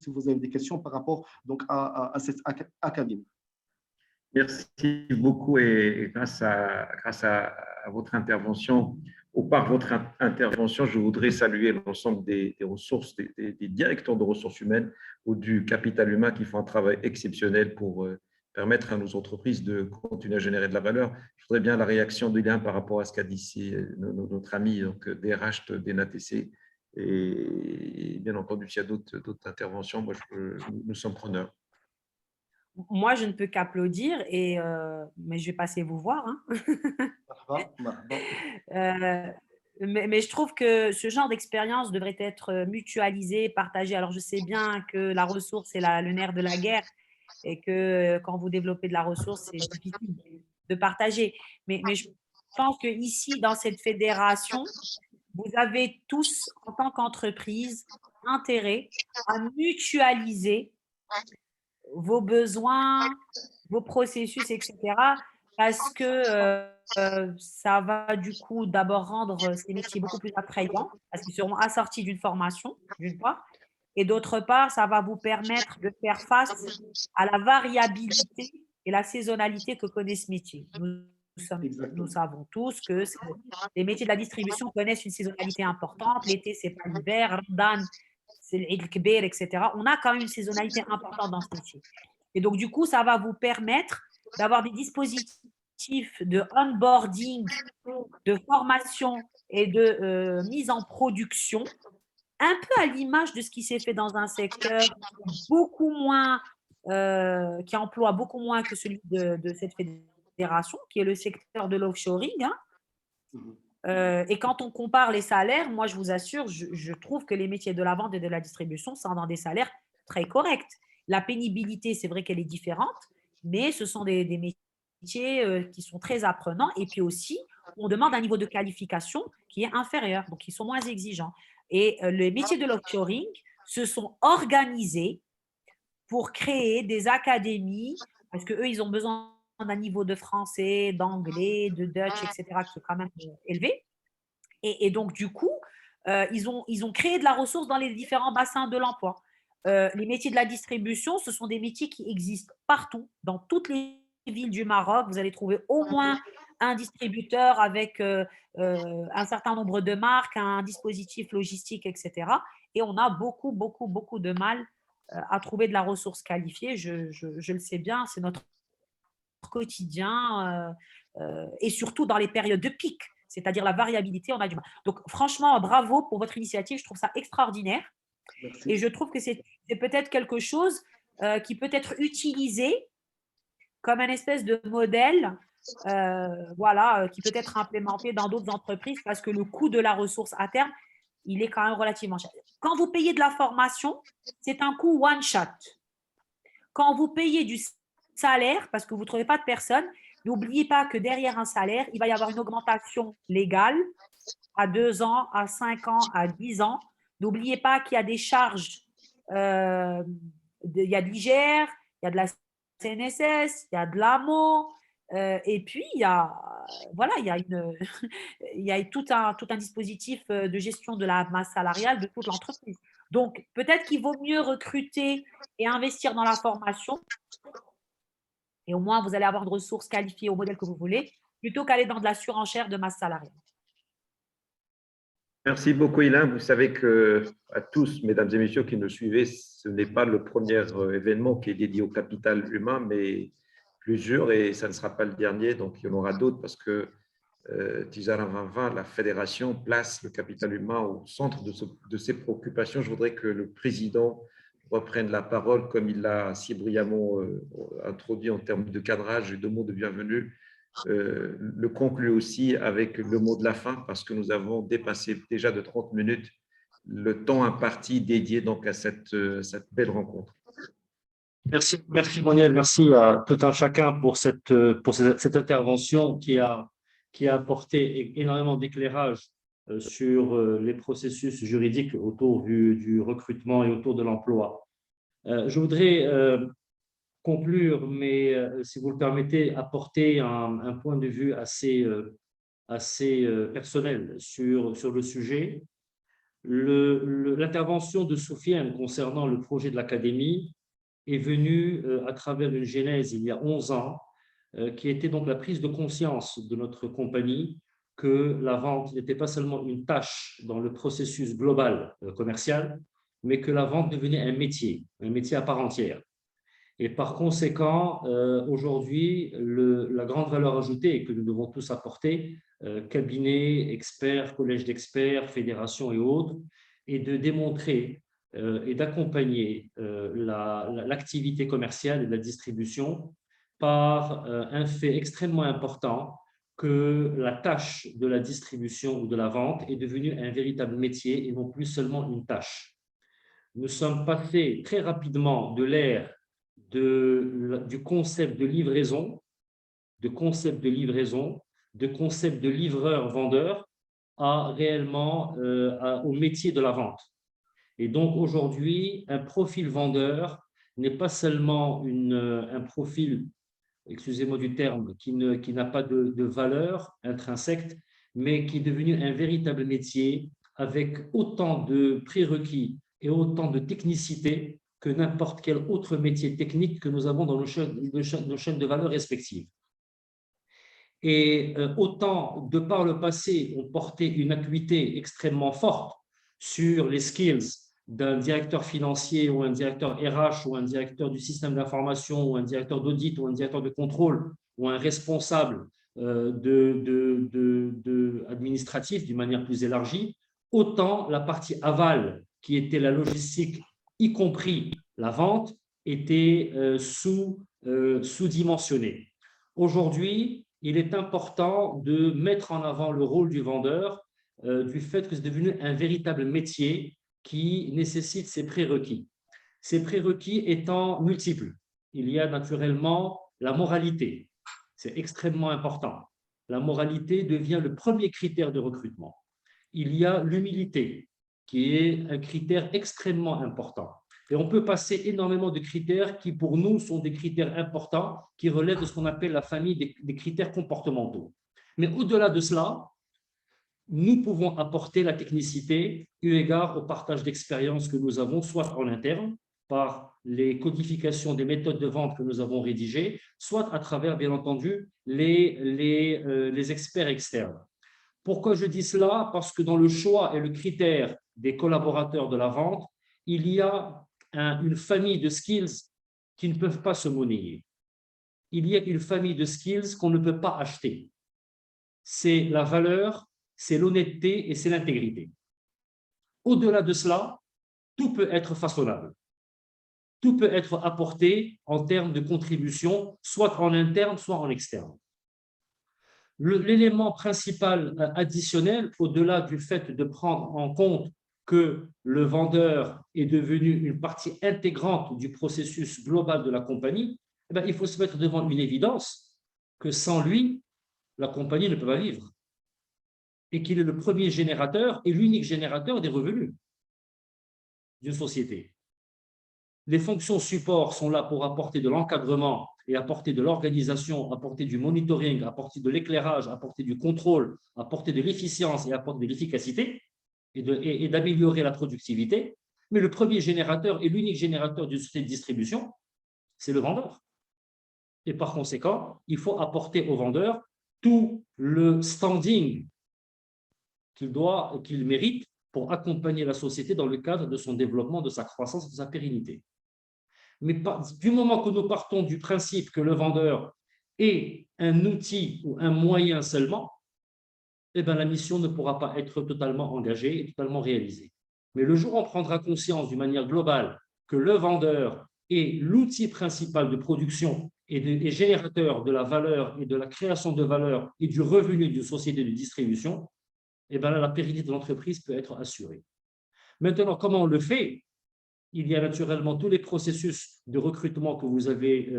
si vous avez des questions par rapport donc, à cette académie. Merci beaucoup et grâce à votre intervention, ou par votre intervention, je voudrais saluer l'ensemble des ressources, des directeurs de ressources humaines ou du capital humain qui font un travail exceptionnel pour permettre à nos entreprises de continuer à générer de la valeur. Je voudrais bien la réaction d'Ilan par rapport à ce qu'a dit ici notre ami donc, DRH d'NATC. Et bien entendu, s'il y a d'autres interventions, nous sommes preneurs. Moi, je ne peux qu'applaudir, mais je vais passer vous voir. Hein. Mais je trouve que ce genre d'expérience devrait être mutualisé, partagé. Alors, je sais bien que la ressource est le nerf de la guerre et que quand vous développez de la ressource, c'est difficile de partager. Mais je pense qu'ici, dans cette fédération, vous avez tous, en tant qu'entreprise, intérêt à mutualiser vos besoins, vos processus, etc. Parce que ça va du coup d'abord rendre ces métiers beaucoup plus attrayants, parce qu'ils seront assortis d'une formation, d'une part, et d'autre part, ça va vous permettre de faire face à la variabilité et la saisonnalité que connaît ce métier. Nous savons tous que les métiers de la distribution connaissent une saisonnalité importante. L'été, ce n'est pas l'hiver. Ramadan, c'est l'Eid al-Kbir, etc. On a quand même une saisonnalité importante dans ce métier. Et donc, du coup, ça va vous permettre d'avoir des dispositifs de onboarding, de formation et de mise en production, un peu à l'image de ce qui s'est fait dans un secteur beaucoup moins, qui emploie beaucoup moins que celui de cette fédération, qui est le secteur de l'offshoring. Hein. Et quand on compare les salaires, moi, je vous assure, je trouve que les métiers de la vente et de la distribution sont dans des salaires très corrects. La pénibilité, c'est vrai qu'elle est différente, mais ce sont des métiers qui sont très apprenants. Et puis aussi, on demande un niveau de qualification qui est inférieur, donc ils sont moins exigeants. Et les métiers de l'offshoring se sont organisés pour créer des académies, parce qu'eux, ils ont besoin d'un niveau de français, d'anglais, de Dutch, etc., qui est quand même élevé. Et donc, du coup, ils ont créé de la ressource dans les différents bassins de l'emploi. Les métiers de la distribution, ce sont des métiers qui existent partout, dans toutes les villes du Maroc. Vous allez trouver au moins un distributeur avec un certain nombre de marques, un dispositif logistique, etc. Et on a beaucoup, beaucoup, beaucoup de mal à trouver de la ressource qualifiée. Je le sais bien, c'est notre quotidien et surtout dans les périodes de pic, c'est-à-dire la variabilité, on a du mal. Donc, franchement, bravo pour votre initiative. Je trouve ça extraordinaire. Merci. Et je trouve que c'est peut-être quelque chose qui peut être utilisé comme un espèce de modèle qui peut être implémenté dans d'autres entreprises parce que le coût de la ressource à terme, il est quand même relativement cher. Quand vous payez de la formation, c'est un coût one shot. Quand vous payez du salaire, parce que vous ne trouvez pas de personne, n'oubliez pas que derrière un salaire, il va y avoir une augmentation légale à 2 ans, à 5 ans, à 10 ans. N'oubliez pas qu'il y a des charges, il y a de l'IGR, il y a de la CNSS, il y a de l'AMO, et puis il y a, il y a tout un dispositif de gestion de la masse salariale de toute l'entreprise. Donc, peut-être qu'il vaut mieux recruter et investir dans la formation, et au moins, vous allez avoir de ressources qualifiées au modèle que vous voulez, plutôt qu'aller dans de la surenchère de masse salariale. Merci beaucoup, Ilan. Vous savez que à tous, mesdames et messieurs qui nous suivez, ce n'est pas le premier événement qui est dédié au capital humain, mais plusieurs, et ça ne sera pas le dernier, donc il y en aura d'autres parce que Tijara 2020, la fédération, place le capital humain au centre de ses préoccupations. Je voudrais que le président reprenne la parole comme il l'a si brillamment introduit en termes de cadrage et de mots de bienvenue. Le conclut aussi avec le mot de la fin parce que nous avons dépassé déjà de 30 minutes le temps imparti dédié donc à cette belle rencontre. Merci Moniel, merci à tout un chacun pour cette intervention qui a apporté énormément d'éclairage sur les processus juridiques autour du recrutement et autour de l'emploi. Je voudrais conclure, mais si vous le permettez, apporter un point de vue assez assez personnel sur le sujet. L'intervention de Soufiane concernant le projet de l'Académie est venue à travers une genèse il y a 11 ans, qui était donc la prise de conscience de notre compagnie que la vente n'était pas seulement une tâche dans le processus global commercial, mais que la vente devenait un métier à part entière. Et par conséquent, aujourd'hui, la grande valeur ajoutée que nous devons tous apporter, cabinets, experts, collèges d'experts, fédérations et autres, est de démontrer et d'accompagner l'activité commerciale et de la distribution par un fait extrêmement important, que la tâche de la distribution ou de la vente est devenue un véritable métier et non plus seulement une tâche. Nous sommes passés très rapidement de l'ère du concept de livraison, de concept de livreur-vendeur à réellement au métier de la vente. Et donc aujourd'hui, un profil vendeur n'est pas seulement un profil, excusez-moi du terme, qui n'a pas de valeur intrinsèque, mais qui est devenu un véritable métier avec autant de prérequis et autant de technicité que n'importe quel autre métier technique que nous avons dans nos chaînes de valeur respectives. Et autant, de par le passé, on portait une acuité extrêmement forte sur les skills d'un directeur financier ou un directeur RH ou un directeur du système d'information ou un directeur d'audit ou un directeur de contrôle ou un responsable administratif d'une manière plus élargie, autant la partie aval, qui était la logistique, y compris la vente, était sous-dimensionnée. Aujourd'hui, il est important de mettre en avant le rôle du vendeur, du fait que c'est devenu un véritable métier qui nécessite ses prérequis. Ces prérequis étant multiples. Il y a naturellement la moralité. C'est extrêmement important. La moralité devient le premier critère de recrutement. Il y a l'humilité, qui est un critère extrêmement important. Et on peut passer énormément de critères qui, pour nous, sont des critères importants, qui relèvent de ce qu'on appelle la famille des critères comportementaux. Mais au-delà de cela, nous pouvons apporter la technicité eu égard au partage d'expériences que nous avons, soit en interne, par les codifications des méthodes de vente que nous avons rédigées, soit à travers, bien entendu, les experts externes. Pourquoi je dis cela? Parce que dans le choix et le critère des collaborateurs de la vente, il y a une famille de skills qui ne peuvent pas se monnayer. Il y a une famille de skills qu'on ne peut pas acheter. C'est la valeur, c'est l'honnêteté et c'est l'intégrité. Au-delà de cela, tout peut être façonnable. Tout peut être apporté en termes de contribution, soit en interne, soit en externe. L'élément principal additionnel, au-delà du fait de prendre en compte que le vendeur est devenu une partie intégrante du processus global de la compagnie, eh bien, il faut se mettre devant une évidence que sans lui, la compagnie ne peut pas vivre et qu'il est le premier générateur et l'unique générateur des revenus d'une société. Les fonctions support sont là pour apporter de l'encadrement et apporter de l'organisation, apporter du monitoring, apporter de l'éclairage, apporter du contrôle, apporter de l'efficience et apporter de l'efficacité et d'améliorer la productivité. Mais le premier générateur et l'unique générateur d'une société de distribution, c'est le vendeur. Et par conséquent, il faut apporter au vendeur tout le standing qu'il mérite pour accompagner la société dans le cadre de son développement, de sa croissance et de sa pérennité. Mais du moment que nous partons du principe que le vendeur est un outil ou un moyen seulement, eh bien, la mission ne pourra pas être totalement engagée et totalement réalisée. Mais le jour où on prendra conscience d'une manière globale que le vendeur est l'outil principal de production et générateur de la valeur et de la création de valeur et du revenu d'une société de distribution, eh bien, la pérennité de l'entreprise peut être assurée. Maintenant, comment on le fait? Il y a naturellement tous les processus de recrutement que vous avez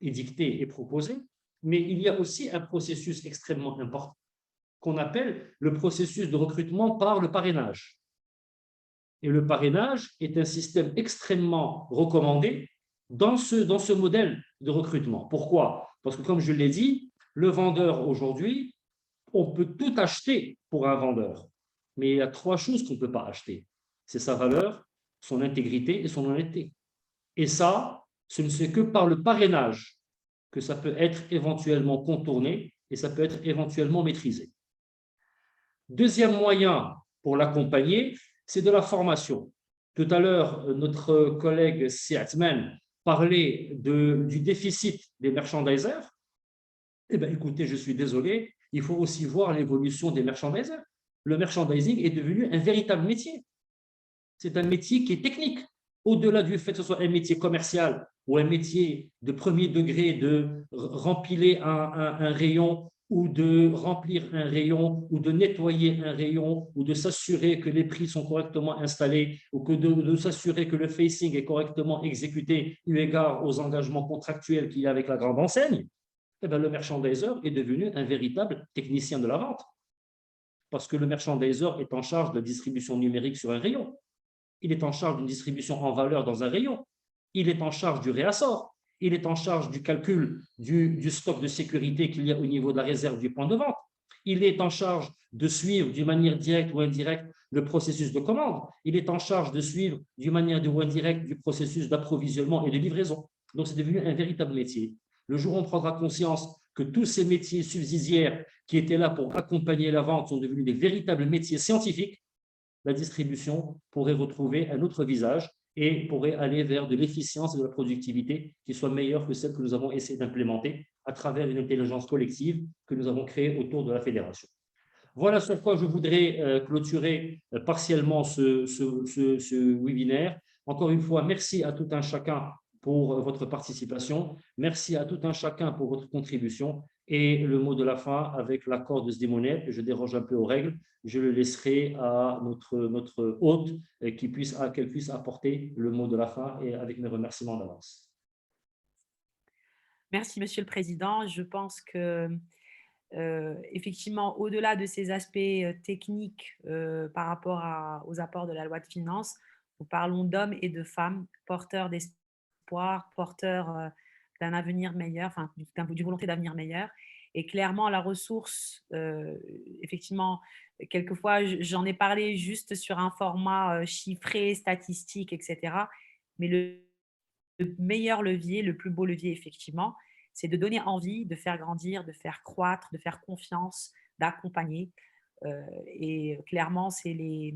édictés et proposés, mais il y a aussi un processus extrêmement important qu'on appelle le processus de recrutement par le parrainage. Et le parrainage est un système extrêmement recommandé dans ce modèle de recrutement. Pourquoi? Parce que, comme je l'ai dit, le vendeur aujourd'hui, on peut tout acheter pour un vendeur, mais il y a trois choses qu'on ne peut pas acheter. C'est sa valeur, son intégrité et son honnêteté. Et ça, ce ne c'est que par le parrainage que ça peut être éventuellement contourné et ça peut être éventuellement maîtrisé. Deuxième moyen pour l'accompagner, c'est de la formation. Tout à l'heure, notre collègue Siatman parlait du déficit des merchandisers. Eh bien, écoutez, je suis désolé, il faut aussi voir l'évolution des merchandisers. Le merchandising est devenu un véritable métier. C'est un métier qui est technique. Au-delà du fait que ce soit un métier commercial ou un métier de premier degré de remplir un rayon ou de remplir un rayon ou de nettoyer un rayon ou de s'assurer que les prix sont correctement installés ou que de s'assurer que le facing est correctement exécuté eu égard aux engagements contractuels qu'il y a avec la grande enseigne, eh bien, le merchandiser est devenu un véritable technicien de la vente parce que le merchandiser est en charge de la distribution numérique sur un rayon. Il est en charge d'une distribution en valeur dans un rayon. Il est en charge du réassort. Il est en charge du calcul du stock de sécurité qu'il y a au niveau de la réserve du point de vente. Il est en charge de suivre d'une manière directe ou indirecte le processus de commande. Il est en charge de suivre d'une manière ou indirecte du processus d'approvisionnement et de livraison. Donc, c'est devenu un véritable métier. Le jour où on prendra conscience que tous ces métiers subsidiaires qui étaient là pour accompagner la vente sont devenus des véritables métiers scientifiques, la distribution pourrait retrouver un autre visage et pourrait aller vers de l'efficience et de la productivité qui soit meilleure que celle que nous avons essayé d'implémenter à travers une intelligence collective que nous avons créée autour de la fédération. Voilà sur quoi je voudrais clôturer partiellement ce webinaire. Encore une fois, merci à tout un chacun pour votre participation. Merci à tout un chacun pour votre contribution. Et le mot de la fin, avec l'accord de Sdemonet, je déroge un peu aux règles, je le laisserai à notre hôte qu'elle puisse apporter le mot de la fin et avec mes remerciements d'avance. Merci, Monsieur le Président. Je pense que, effectivement, au-delà de ces aspects techniques par rapport aux apports de la loi de finances, nous parlons d'hommes et de femmes porteurs d'espoir, porteurs d'un avenir meilleur, enfin, d'une volonté d'avenir meilleur. Et clairement, la ressource, effectivement, quelquefois, j'en ai parlé juste sur un format chiffré, statistique, etc. Mais le meilleur levier, le plus beau levier, effectivement, c'est de donner envie, de faire grandir, de faire croître, de faire confiance, d'accompagner. Et clairement, c'est les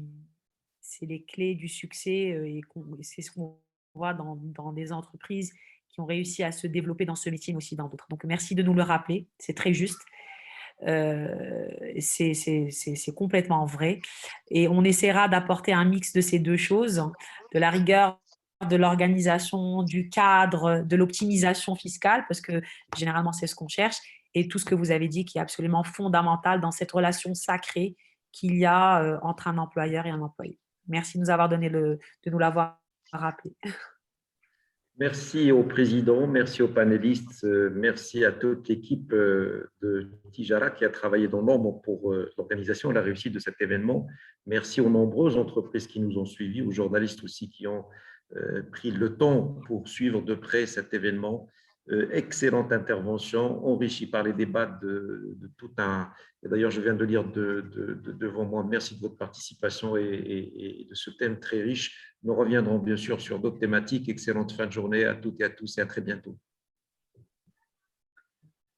clés du succès et c'est ce qu'on voit dans des entreprises qui ont réussi à se développer dans ce métier, mais aussi dans d'autres. Donc, merci de nous le rappeler, c'est très juste. C'est complètement vrai. Et on essaiera d'apporter un mix de ces deux choses, de la rigueur, de l'organisation, du cadre, de l'optimisation fiscale, parce que généralement, c'est ce qu'on cherche, et tout ce que vous avez dit qui est absolument fondamental dans cette relation sacrée qu'il y a entre un employeur et un employé. Merci de nous avoir donné de nous l'avoir rappelé. Merci au président, merci aux panélistes, merci à toute l'équipe de Tijara qui a travaillé dans l'ombre pour l'organisation et la réussite de cet événement. Merci aux nombreuses entreprises qui nous ont suivis, aux journalistes aussi qui ont pris le temps pour suivre de près cet événement. Excellente intervention, enrichie par les débats de tout un… D'ailleurs, je viens de lire devant moi, merci de votre participation et de ce thème très riche. Nous reviendrons bien sûr sur d'autres thématiques. Excellente fin de journée à toutes et à tous et à très bientôt.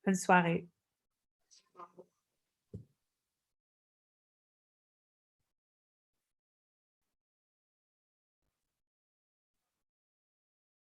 Bonne soirée.